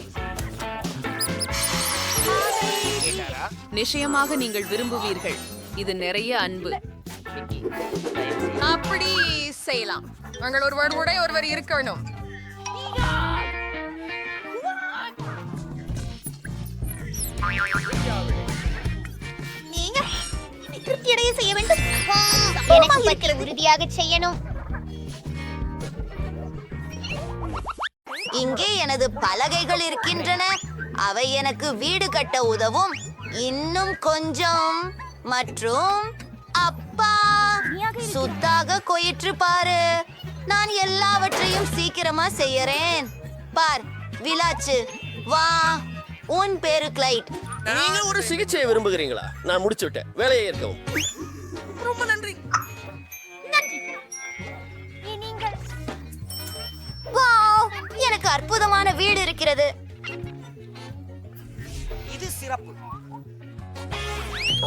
நிச்சயமாக நீங்கள் விரும்புவீர்கள். இது நிறைய அன்பு. அப்படி செய்யலாம். நாங்கள் ஒருவர் இருக்கணும். நீங்க திருப்தியடைய செய்ய வேண்டும். எனக்கு உறுதியாக செய்யணும். இங்கே எனது பலகைகள் இருக்கின்றன. அவை எனக்கு வீடு கட்ட உதவும். இன்னும் கொஞ்சம். மற்றும் அப்பா, சுத்தாக கொயிற்று பாரு. நான் எல்லாவற்றையும் சீக்கிரமா செய்யறேன். பார் விலாச்சு, வா. உன் பேரு கிளைட். நீங்க ஒரு சிகிச்சையை விரும்புகிறீங்களா? நான் முடிச்சு விட்டேன். வேலையை இருக்கவும். ரொம்ப நன்றி. வாவ், எனக்கு அற்புதமான வீடு இருக்கிறது. இது சிறப்பு.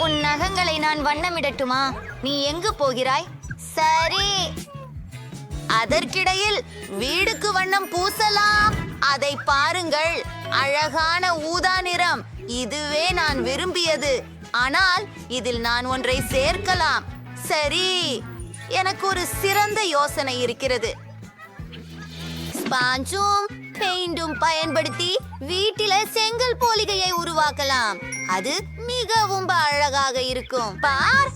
உன் நகங்களை நான் வண்ணமிடட்டுமா? நீ எங்கு போகிறாய்? சரி, அதற்கிடையில் வீடுக்கு வண்ணம் பூசலாம். அதை பாருங்கள், அழகான ஊதா நிறம். இதுவே நான் விரும்பியது. ஆனால் இதில் நான் ஒன்றை சேர்க்கலாம். சரி, எனக்கு ஒரு சிறந்த யோசனை இருக்கிறது. ஸ்பாஞ்சும் பெயிண்டும் பயன்படுத்தி வீட்டில செங்கல் போலிகையை உருவாக்கலாம். அது மிகவும் அழகாக இருக்கும். பார்,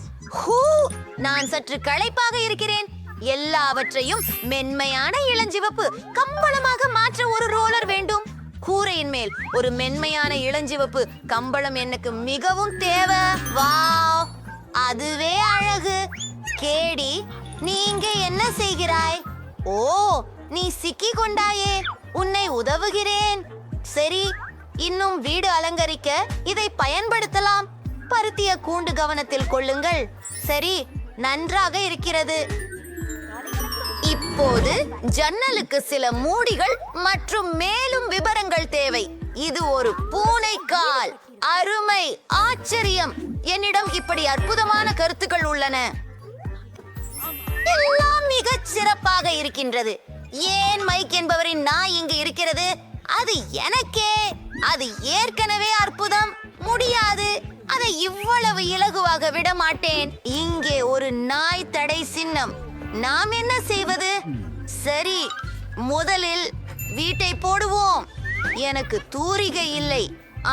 நான் சற்று களைப்பாக இருக்கிறேன். எல்லாவற்றையும் மென்மையான இளஞ்சிவப்பு கம்பளமாக மாற்ற ஒரு ரோலர் வேண்டும். கூரையின் மேல் ஒரு மென்மையான இளஞ்சிவப்பு கம்பளம் எனக்கு மிகவும் தேவை. வாவ், அதுவே அழகு. கேடி, நீ இங்கே என்ன செய்கிறாய்? ஓ, நீ சிக்கி கொண்டாயே. உன்னை உதவுகிறேன். சரி, இன்னும் வீடு அலங்கரிக்க இதை பயன்படுத்தலாம். பருத்திய கூண்டு கவனத்தில் கொள்ளுங்கள். சரி, நன்றாக இருக்கிறது. இப்போது ஜன்னலுக்கு சில மூடிகள் மற்றும் மேலும் விவரங்கள் தேவை. இது ஒரு பூனைக்கால். அருமை, ஆச்சரியம். என்னிடம் இப்படி அற்புதமான கருத்துக்கள் உள்ளன. எல்லாம் மிகச் சிறப்பாக இருக்கின்றது. ஏன் மைக் என்பவரின் நாய் இங்கு இருக்கிறது? அது எனக்கே. அது ஏற்கனவே அற்புதம். முடியாது, அதை இவ்வளவு இலகுவாக விட மாட்டேன். இங்கே ஒரு நாய் தடை சின்னம். நாம் என்ன செய்வது? சரி, முதலில் வீட்டை போடுவோம். எனக்கு தூரிகை இல்லை,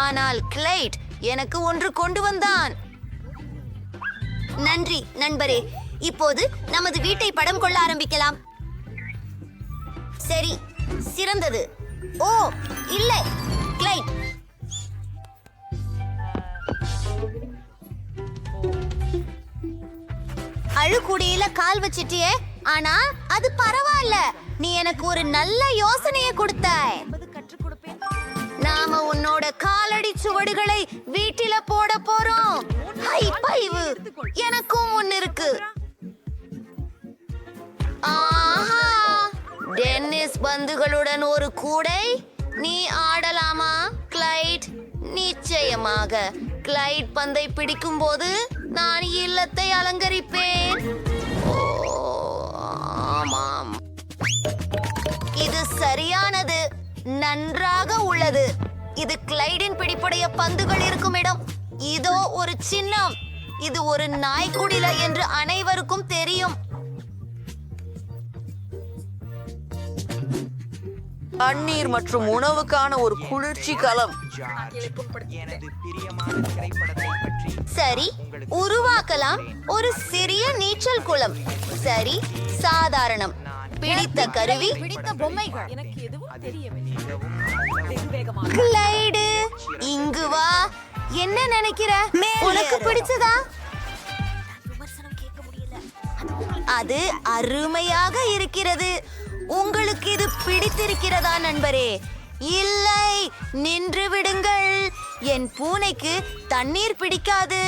ஆனால் கிளைட் எனக்கு ஒன்று கொண்டு வந்தான். நன்றி நண்பரே. இப்போது நமது வீட்டை படம் கொள்ள ஆரம்பிக்கலாம். சரி, சிறந்தது. ஓ இல்லை, கிளைட், அழுக்குடியில கால் வச்சிட்டியே. ஆனா அது பரவாயில்ல. நீ எனக்கு ஒரு நல்ல யோசனையை கொடுத்தாய். நாம உன்னோட காலடி சுவடுகளை வீட்டில போட போறோம். ஹை பைவு, எனக்கும் ஒன்னு இருக்கு. ஆஹா, டென்னிஸ் பந்துகளுடன் ஒரு கூடை. நீ ஆடலாமா கிளைட்? நிச்சயமாக. கிளைட் பந்தை பிடிக்கும் போது நான் இல்லத்தை அலங்கரிப்பேன். ஆமாம், இது சரியானது. நன்றாக உள்ளது. இது கிளைடின் பிடிப்புடைய பந்துகள் இருக்கும் இடம். இதோ ஒரு சின்னம். இது ஒரு நாய்க்குடில என்று அனைவருக்கும் தெரியும். தண்ணீர் மற்றும் உணவுக்கான ஒரு குளிர்ச்சி களம். சரி, உருவாக்கலாம் ஒரு சிறிய நீச்சல் குளம். சரி, சாதாரணம். பிடித்த கருவி, பிடித்த பொம்மைகள். கிளைடு, இங்கு வா. என்ன நினைக்கிற? உனக்கு பிடிச்சதா? அது அருமையாக இருக்கிறது. உங்களுக்கு இது பிடித்திருக்கிறதா நண்பரே? இல்லை, நின்று விடுங்கள். என் பூனைக்கு தண்ணீர் பிடிக்காது.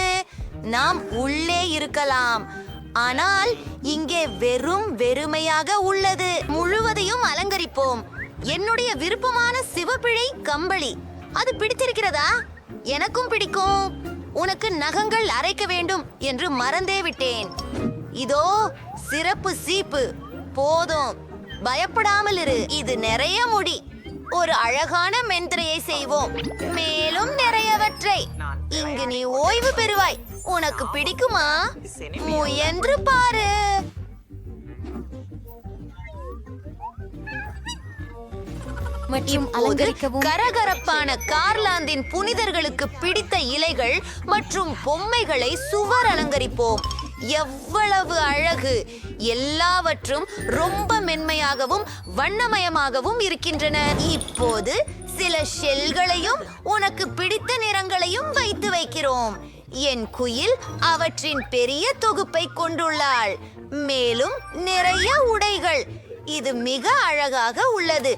நாம் உள்ளே இருக்கலாம். ஆனால் இங்கே வெறுமையாக உள்ளது. முழுவதையும் அலங்கரிப்போம். என்னுடைய விருப்பமான சிவப்பிழை கம்பளி. அது பிடித்திருக்கிறதா? எனக்கும் பிடிக்கும். உனக்கு நகங்கள் அரைக்க வேண்டும் என்று மறந்தே விட்டேன். இதோ சிறப்பு சீப்பு. போதும், பயப்படாமல் இரு. இது நிறைய முடி. ஒரு அழகான மென்திரையை செய்வோம். மேலும் நிறையவற்றை. இங்கு நீ ஓய்வு பெறுவாய். உனக்கு பிடிக்குமா? முயன்று பாரு. கரகரப்பான கார்லாந்தின் புனிதர்களுக்கு பிடித்த இலைகள் மற்றும் பொம்மைகளை சுவர் அலங்கரிப்போம். எவ்வளவு அழகு! எல்லாவற்றும் ரொம்ப மென்மையாகவும் வண்ணமயமாகவும் இருக்கின்றன. இப்போது சில ஷெல்களையும் உனக்கு பிடித்த நிறங்களையும் வைத்து வைக்கிறோம். என் குயில் அவற்றின் பெரிய தொகுப்பை கொண்டுள்ளாள். மேலும் நிறைய உடைகள். இது மிக அழகாக உள்ளது.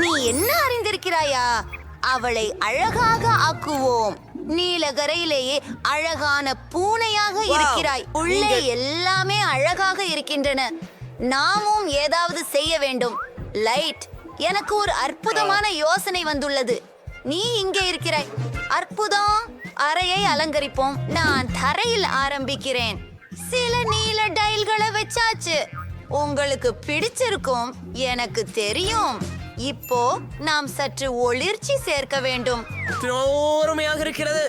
நீ என்ன அறிந்திருக்கிறாயா? அவளை அழகாக ஆக்குவோம். நீலகரையிலேயே அழகான பூனையாக இருக்கிறாய். உள்ளே எல்லாமே அழகாக இருக்கின்றன. நாமும் ஏதாவது செய்ய வேண்டும். லைட், எனக்கு ஒரு அற்புதமான யோசனை வந்துள்ளது. நீ இங்கே இருக்கிறாய். அற்புதம். அறையை அலங்கரிப்போம். நான் தரையில் ஆரம்பிக்கிறேன். சில நீல டைல்களை வச்சாச்சு. உங்களுக்கு பிடிச்சிருக்கும், எனக்கு தெரியும். இப்போ நாம் சற்று ஒளிர்ச்சி சேர்க்க வேண்டும். அருமையாக இருக்கிறது.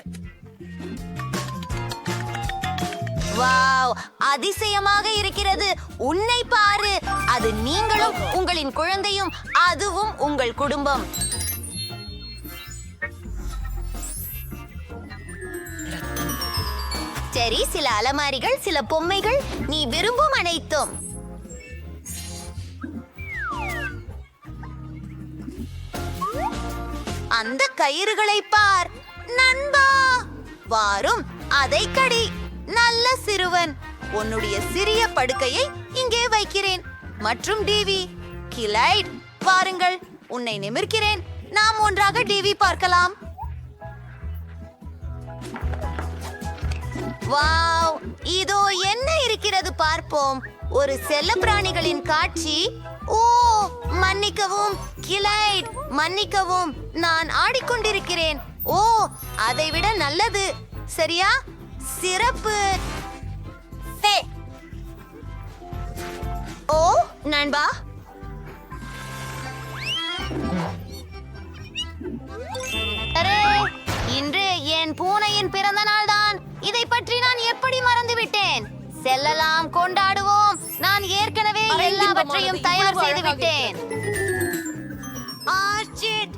வாவ், அதிசயமாக இருக்கிறது. உன்னை பாரு. அது நீங்களும் உங்களின் குழந்தையும், அதுவும் உங்கள் குடும்பம். சரி, சில அலமாரிகள், சில பொம்மைகள், நீ விரும்பும் அனைத்தும். அந்த கயிறுகளை பார் நண்பா. வாரும், அதை கடி. நல்ல சிறுவன். உன்னுடைய சிறிய படுக்கையை இங்கே வைக்கிறேன். மற்றும் டிவி. கிளைட், வாருங்கள், உன்னை நிமிர்க்கிறேன். நாம் ஒன்றாக டிவி பார்க்கலாம். வாவ், இதோ என்ன இருக்கிறது பார்ப்போம். ஒரு செல்லப்பிராணிகளின் காட்சி. ஓ, மன்னிக்கவும் கிளைட், மன்னிக்கவும். நான் ஆடிக்கொண்டிருக்கிறேன். ஓ, அதைவிட நல்லது. சரியா? சிறப்பு. ஓ நண்பா, அரே, இன்று என் பூனையின் பிறந்த நாள் தான். இதை பற்றி நான் எப்படி மறந்துவிட்டேன்? செல்லலாம், கொண்டாடுவோம். நான் ஏற்கனவே எல்லாவற்றையும் தயார் செய்து விட்டேன். ஆர்ச்சிட்,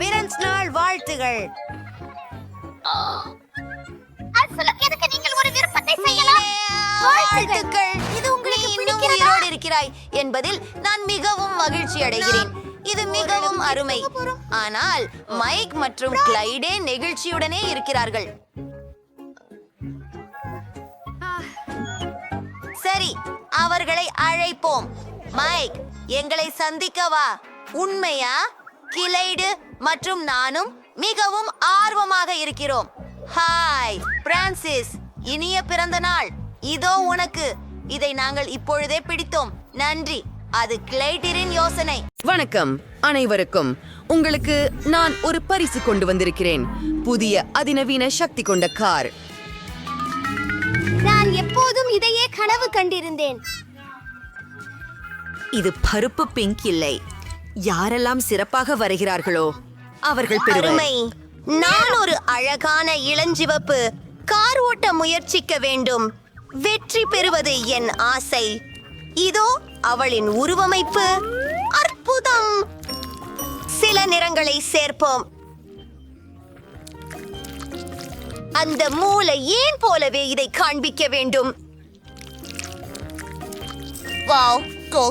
பிறந்த நாள் வாழ்த்துகள். நீங்கள் ஒரு விருப்பத்தை செய்யலாம். வாழ்த்துக்கள். இது உங்களுக்கு இன்னும் உயிரோடு இருக்கிறாய் என்பதில் நான் மிகவும் மகிழ்ச்சி அடைகிறேன். இது மிகவும் அருமை. ஆனால் மைக் மற்றும் கிளைடே நெகிழ்ச்சியுடனே இருக்கிறார்கள். சரி, அவர்களை அழைப்போம். மைக், எங்களை சந்திக்க வா. உண்மையா? கிளைடு மற்றும் நானும் மிகவும் ஆர்வமாக இருக்கிறோம். ஹாய் பிரான்சிஸ், இனிய பிறந்த நாள். இதோ உனக்கு. இதை நாங்கள் இப்பொழுதே பிடித்தோம். நன்றி. அது கிளைடிரின் யோசனை. வணக்கம் அனைவருக்கும். உங்களுக்கு நான் ஒரு பரிசு கொண்டு வந்திருக்கிறேன். புதிய அதிநவீன சக்தி கொண்ட கார். நான் எப்போதும் இதையே கனவு கண்டிருந்தேன். இது பருப்பு பிங்க் இல்லை. யாரெல்லாம் சிறப்பாக வருகிறார்களோ அவர்கள் பெருமை. நான் ஒரு அழகான இளஞ்சிவப்பு கார் ஓட்ட முயற்சிக்க வேண்டும். வெற்றி பெறுவது என் ஆசை. இதோ அவளின் உருவமைப்பு. அற்புதம். சில நிறங்களை சேர்ப்போம். அந்த மூளை ஏன் போலவே இதை காண்பிக்க வேண்டும். வாவ், கோ.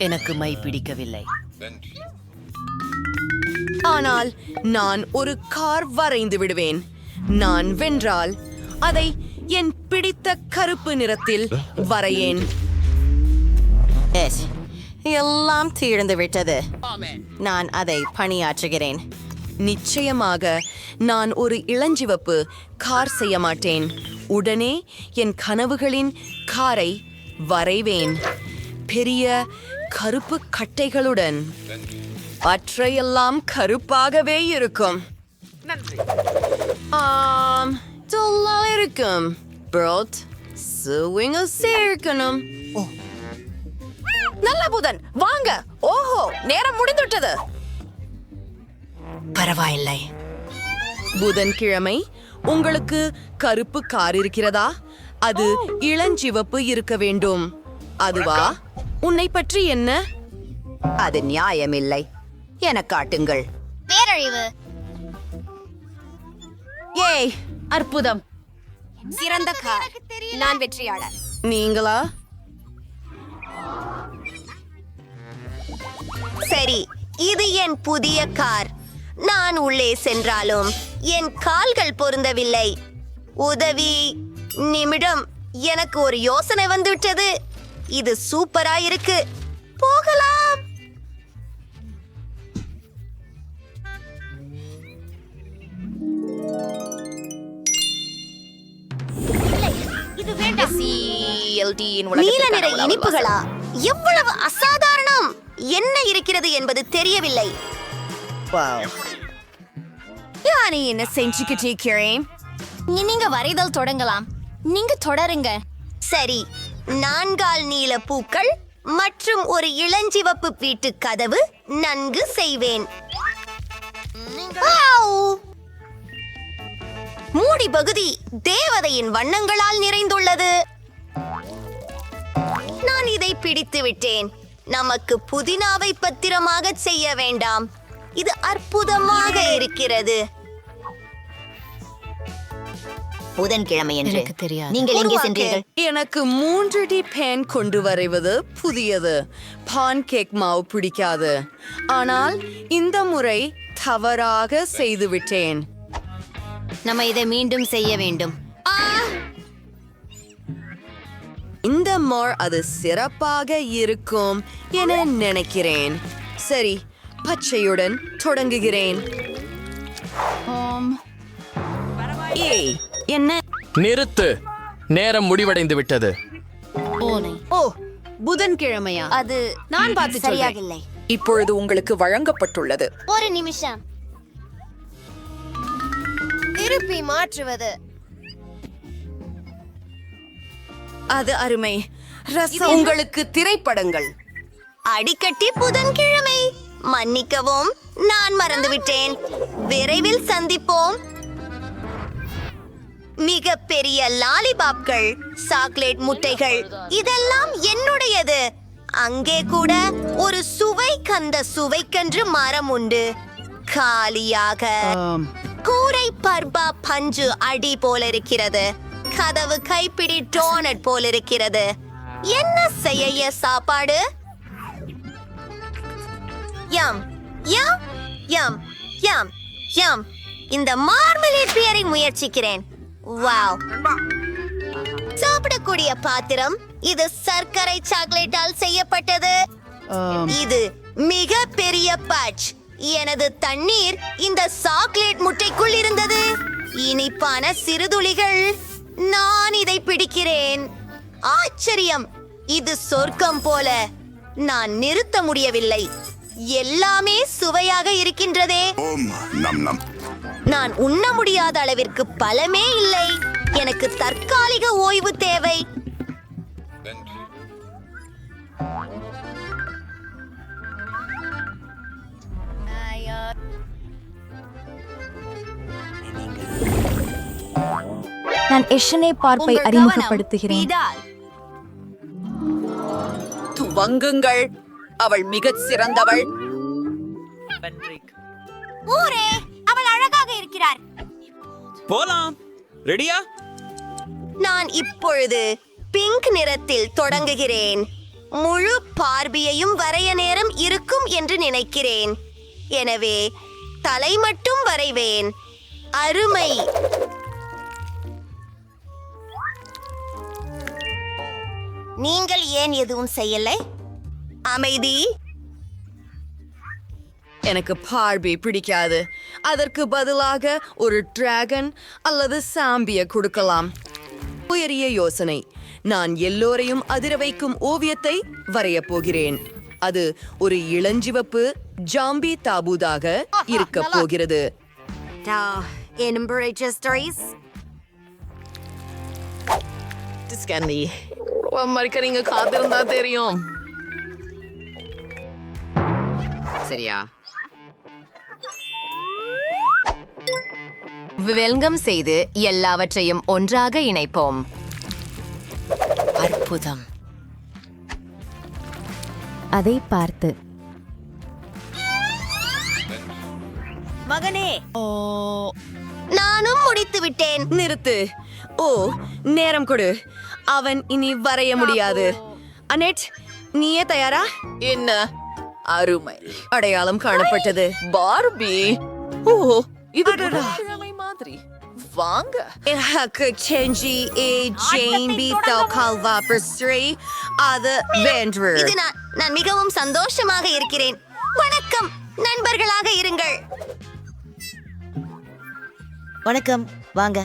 எனக்கு மை பிடிக்கவில்லை. ஆனால் நான் ஒரு கார் வரைந்து விடுவேன். நான் வென்றால் அதை என் பிடித்த கருப்பு நிறத்தில் வரையேன். எல்லாம் தீர்ந்து விட்டது. நான் அதை பணியாற்றுகிறேன். நிச்சயமாக நான் ஒரு இளஞ்சிவப்பு கார் செய்ய மாட்டேன். உடனே என் கனவுகளின் காரை வரைவேன். பெரிய கருப்பு கட்டைகளுடன். பற்றையெல்லாம் கருப்பாகவே இருக்கும். இருக்கும். ப்ரோத் சுவிங்க சேர்க்கணும். நல்ல புதன், வாங்க. ஓஹோ, நேரம் முடிந்துவிட்டது. பரவாயில்லை. புதன்கிழமை உங்களுக்கு கருப்பு கார் இருக்கிறதா? அது இளஞ்சிவப்பு இருக்க வேண்டும். அதுவா? உன்னை பற்றி என்ன? அது நியாயமில்லை. என காட்டுங்கள். பேரழிவு. ஏய், அற்புதம். சிறந்த கார். நான் வெற்றியாளர். நீங்களா? சரி, இது என் புதிய கார். நான் உள்ளே சென்றாலும் என் கால்கள் பொருந்தவில்லை. உதவி. நிமிடம், எனக்கு ஒரு யோசனை வந்துவிட்டது. இது சூப்பரா இருக்கு. போகலாம். நீல நிற இனிப்புகளா? எவ்வளவு அசாதாரணம். என்ன இருக்கிறது என்பது தெரியவில்லை. நானே என்ன செஞ்சுக்கிட்டு இருக்கிறேன். நீங்க வரைதல் தொடங்கலாம். நீங்க தொடருங்க. சரி, 4 நீல பூக்கள் மற்றும் ஒரு இளஞ்சிவப்பு வீட்டு கதவு நன்கு செய்வேன். மூடி பகுதி தேவதையின் வண்ணங்களால் நிறைந்துள்ளது. நான் இதை பிடித்து விட்டேன். நமக்கு புதினாவை பத்திரமாக செய்ய வேண்டாம். இது அற்புதமாக இருக்கிறது. புதன்கிழமை என்று நீங்கள் எங்கே சென்றீர்கள்? எனக்கு 3D பேன் கொண்டு வரைவது புதியது. பான் கேக் மாவு பிடிக்காது. ஆனால் இந்த முறை தவறாக செய்துவிட்டேன். நம்ம இதை மீண்டும் செய்ய வேண்டும். இந்த முறை அது சிறப்பாக இருக்கும் என நினைக்கிறேன். சரி, பச்சையுடன் தொடங்குகிறேன். ஏய், என்ன? நிறுத்து, நேரம் முடிவடைந்து விட்டது. ஓ, புதன்கிழமையா? அது நான் பார்த்து சரியாகவில்லை. இப்பொழுது உங்களுக்கு வழங்கப்பட்டுள்ளது. ஒரு நிமிஷம். திருப்பி மாற்றுவது. அது அருமை. ரசம். உங்களுக்கு திரைப்படங்கள். அடிக்கட்டி புதன்கிழமை. மன்னிக்கவும், நான் மறந்துவிட்டேன். விரைவில் சந்திப்போம். மிக பெரிய லாலிபாப்கள், சாக்லேட் முட்டைகள், இதெல்லாம் என்னுடையது. அங்கே கூட ஒரு சுவைக்கன்று மரம் உண்டு. காலியாக. கூரை பர்பா பஞ்சு அடி போல இருக்கிறது. கதவு கைப்பிடி டோனட் போல இருக்கிறது. என்ன செய்ய சாப்பாடு? யம் யம் யம் யம் யம். இந்த மார்மலேட் பியரை முயற்சிக்கிறேன். வாவ், சாப்பிடக்கூடிய பாத்திரம். இது சர்க்கரை சாக்லேட்டால் செய்யப்பட்டது. இது மிக பெரிய பட்ச். எனது தண்ணீர் இந்த சாக்லேட் முட்டைக்குள் இருந்தது. இனிப்பான சிறுதுளிகள். நான் இதை பிடிக்கிறேன். ஆச்சரியம், இது சொர்க்கம் போல. நான் நிறுத்த முடியவில்லை. எல்லாமே சுவையாக இருக்கின்றதே. நான் உண்ண முடியாத அளவிற்கு பலமே இல்லை. எனக்கு தற்காலிக ஓய்வு தேவை. நான் எஷனை பார்ப்பை அறிமுகப்படுத்துகிறேன். துவங்குங்கள். அவள் மிகச் சிறந்தவள். ஊரே, அவள் அழகாக இருக்கிறார். போலாம். ரெடியா? நான் இப்பொழுது பிங்க் நிறத்தில் தொடங்குகிறேன். முழு பார்பியையும் வரைய நேரம் இருக்கும் என்று நினைக்கிறேன். எனவே தலை மட்டும் வரைவேன். அருமை. நீங்கள் ஏன் எதுவும் செய்யலை? அமைதி. எனக்கு பார்பி பிடிக்காது. அதற்கு பதிலாக ஒரு டிராகன் அல்லது சாம்பிய கொடுக்கலாம். உயரிய யோசனை. நான் எல்லோரையும் அதிர வைக்கும் ஓவியத்தை வரையப் போகிறேன். அது ஒரு இளஞ்சிவப்பு ஜாம்பி தாபூதாக இருக்க போகிறது. மறிக்கிறீங்க, காத்திருந்தா தெரியும். சரியா? வெல்கம் செய்து எல்லாவற்றையும் ஒன்றாக இணைப்போம். அற்புதம். அதை பார்த்து மகனே, நானும் முடித்து விட்டேன். நிறுத்து. ஓ, நேரம் கொடு. அவன் இனி வரைய முடியாது. அனெட், நீயே தயாரா? என்ன அருமை. அடையாளம் காணப்பட்டது. பார்பி. ஓ, இது புதன்கிழமை மாதிரி. வாங்க. இது நான் மிகவும் சந்தோஷமாக இருக்கிறேன். வணக்கம், நண்பர்களாக இருங்கள். வணக்கம், வாங்க.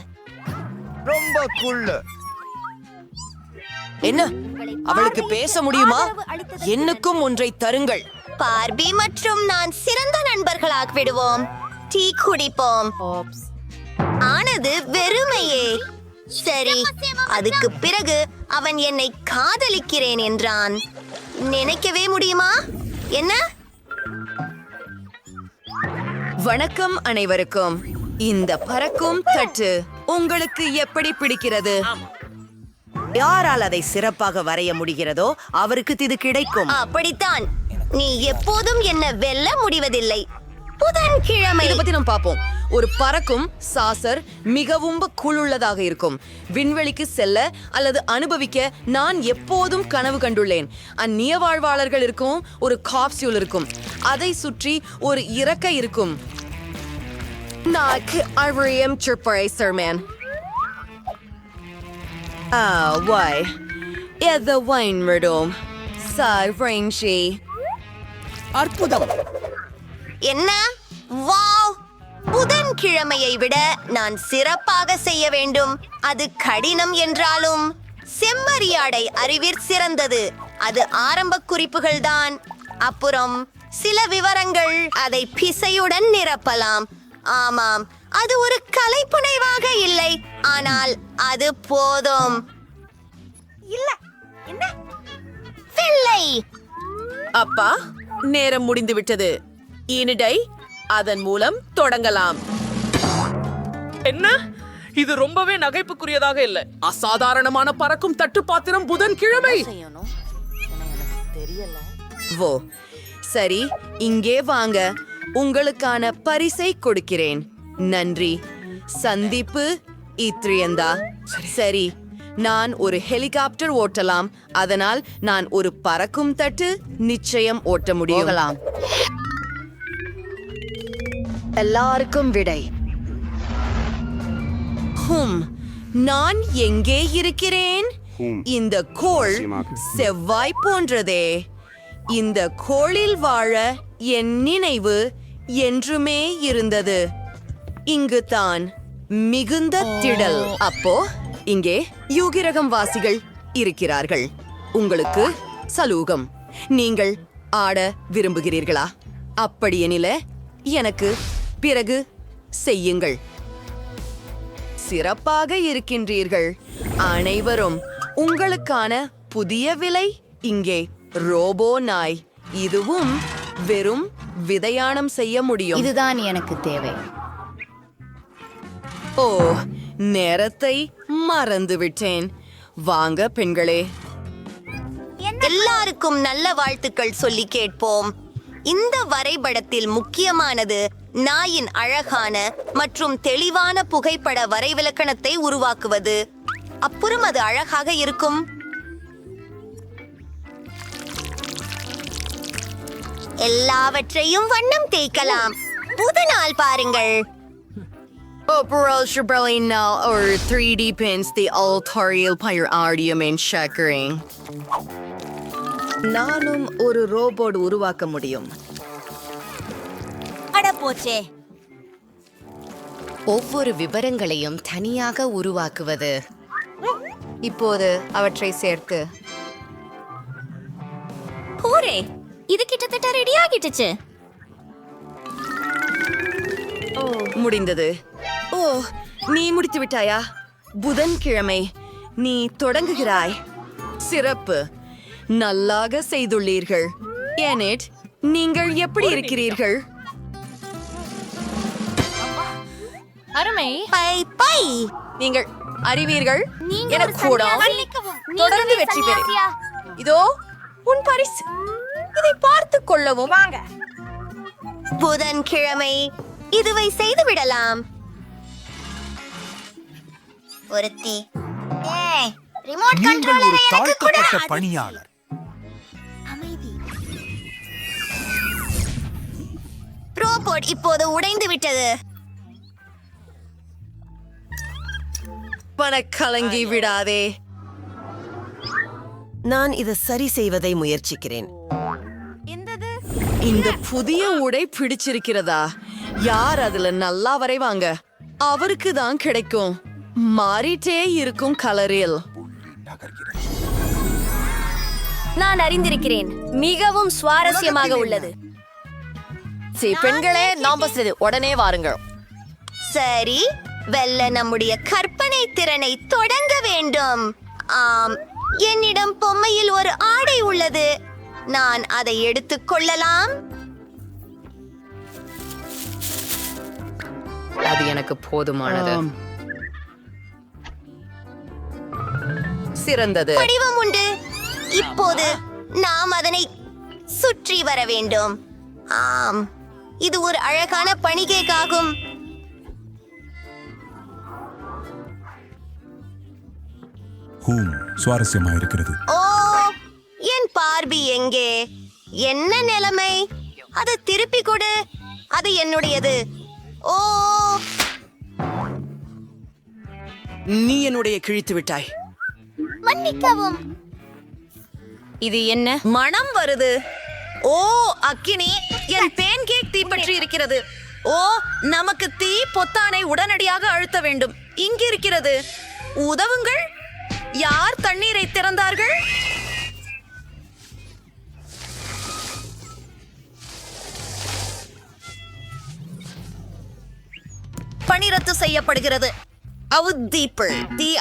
ரொம்ப குள்ள. என்ன? அவளுக்கு பேச முடியுமா? என்னுக்கும் ஒன்றை தருங்கள். பார்பி மற்றும் நான் சிறந்த நண்பர்களாக விடுவோம். டீ குடிப்போம். ஆனது வெறுமையே. சரி, அதுக்கு பிறகு அவன் என்னை காதலிக்கிறேன் என்றான். நினைக்கவே முடியுமா? என்ன? வணக்கம் அனைவருக்கும். இந்த பறக்கும் தட்டு உங்களுக்கு எப்படி பிடிக்கிறது? யாரால் அதை சிறப்பாக வரைய முடிகிறதோ அவருக்கு இது கிடைக்கும். அப்படித்தான். நீ எப்போதும் என்ன வெல்ல முடிவதில்லை. புதன்கிழமை இதை பத்தி நம்ம பார்ப்போம். ஒரு பறக்கும் சாசர் மிகவும் குழுள்ளதாக இருக்கும். விண்வெளிக்கு செல்ல அல்லது அனுபவிக்க நான் எப்போதும் கனவு கண்டுள்ளேன். அந்நிய வாழ்வாளர்கள் இருக்கும், ஒரு காப்சியூல் இருக்கும், அதை சுற்றி ஒரு இறக்கை இருக்கும். நாக்கு அழியம் சிற்பரை சர்மேன். வாய் எதை வைன் விடும் சார் ஃப்ரெண்ட்ஷி. அற்புதம். என்ன? வாவ்! புதன்கிழமையை விட நான் சிறப்பாக செய்ய வேண்டும். அது கடினம் என்றாலும் செம்மறியாடை அறிவிற் சிறந்தது. அது ஆரம்ப குறிப்புகள் தான். அப்புறம் சில விவரங்கள். அதை பிசையுடன் நிரப்பலாம். ஆமாம், அது ஒரு கலைப்புனைவாக இல்லை, ஆனால் அது போதும். இல்ல என்ன? வெள்ளை. அப்பா, நேரம் முடிந்து விட்டது. இனிடை அதன் மூலம் தொடங்கலாம். என்ன? இது ரொம்பவே நகைப்புக்குரியதாக இல்ல. அசாதாரணமான பறக்கும் தட்டு பாத்திரம் புதன்கிழமை. ஓ சரி, இங்கே வாங்க. உங்களுக்கான பரிசை கொடுக்கிறேன். நன்றி. சந்திப்பு இத்ரியந்தா. சரி, நான் ஒரு ஹெலிகாப்டர் ஓட்டலாம். அதனால் நான் ஒரு பறக்கும் தட்டு நிச்சயம் ஓட்ட முடியும். எல்லாருக்கும் விடை. நான் எங்கே இருக்கிறேன்? இந்த கோள் செவ்வாய் போன்றதே. இந்த கோளில் வாழ என் நினைவு என்றுமே இருந்தது. இங்கு தான் மிகுந்த திடல். அப்போ இங்கே யூகிரகம் வாசிகள் இருக்கிறார்கள். உங்களுக்கு சலூகம். நீங்கள் ஆட விரும்புகிறீர்களா? அப்படியெனில எனக்கு பிறகு செய்யுங்கள். சிறப்பாக இருக்கின்றீர்கள் அனைவரும். உங்களுக்கான புதிய விலை இங்கே. ரோபோ நாய். இதுவும் வெறும் விதையானம் செய்ய முடியும். இதுதான் எனக்கு தேவை. ஓ, நேரத்தை மறந்துவிட்டேன். வாங்க பெண்களே. எல்லாருக்கும் நல்ல வாழ்த்துக்கள் சொல்லி கேட்போம். இந்த வரைபடத்தில் முக்கியமானது நாயின் அழகான மற்றும் தெளிவான புகைப்பட வரைவிலக்கணத்தை உருவாக்குவது. அப்புறம் அது அழகாக இருக்கும். எல்லாவற்றையும் வண்ணம் தேய்க்கலாம். புது நாள் பாருங்கள். Overall Shabrelli now or 3D pins the altorial pyre audio main shackering. நானும் ஒரு ரோபோட் உருவாக்க முடியும். அட போச்சே. ஒவ்வொரு விவரங்களையும் தனியாக உருவாக்குவது. இப்போது அவற்றை சேர்த்து. ஹூரே, இது கிட்டத்தட்ட ரெடி ஆகிடுச்சு. முடிந்தது. ஓ, நீ முடித்து விட்டாயா? புதன்கிழமை நீ தொடங்குகிறாய். சிறப்பு. நல்லாக செய்துள்ளீர்கள். ஏனெட், நீங்கள் எப்படி இருக்கிறீர்கள்? அருமை. Bye bye. நீங்கள் அறிவீர்கள். நீங்க எனக்கு ஒரு கூட சன்னியாசி. தொடர்ந்து நீங்க வெற்றி பெறு. சன்னியாசியா? இதோ உன் பரிசு. இதை பார்த்துக் கொள்ளவும். வாங்க. புதன்கிழமை இதுவை செய்து விடலாம். ஒருத்தி. ஏய், ரிமோட் கண்ட்ரோலரை எனக்கு கொடு. பணியாளர். அமைதி. ரோபோட் இப்போது உடைந்து விட்டது. பணக்கலங்கி விடாதே. நான் இதை சரி செய்வதை முயற்சிக்கிறேன். இந்த புதிய உடை பிடிச்சிருக்கிறதா? யார் அதுல நல்லா வரைவாங்க அவருக்கு தான் கிடைக்கும். மாறிட்டே இருக்கும் கலரில். நான் அறிந்திருக்கிறேன். மிகவும் சுவாரஸ்யமாக உள்ளது. பெண்களே நாம் உடனே வாருங்கள். சரி, வெல்ல நம்முடைய கற்பனை திறனை தொடங்க வேண்டும். ஆம், என்னிடம் பொம்மையில் ஒரு ஆடை உள்ளது. நான் அதை எடுத்துக் கொள்ளலாம். அது எனக்கு போதுமானது. சிறந்தது. வடிவம் உண்டு. இப்போது நாம் அதனை சுற்றி வர வேண்டும். ஆம், இது ஒரு அழகான பனிகேக் ஆகும். சுவாரஸ்யமா இருக்கிறது. ஓ, என் பார்பி எங்கே? என்ன நிலைமை? அதை திருப்பி கொடு. அது என்னுடையது. ஓ, நீ என்னுடைய கிழித்து விட்டாய். மன்னிக்கவும். இது என்ன மனம் வருது? ஓ அக்கினி, என் பேன் கேக் தீப்பற்றி இருக்கிறது. ஓ, நமக்கு தீ பொத்தானை உடனடியாக அழுத்த வேண்டும். இங்கு இருக்கிறது. உதவுங்கள். யார் தண்ணீரை திறந்தார்கள்? பணி ரத்து செய்யப்படுகிறது. தீ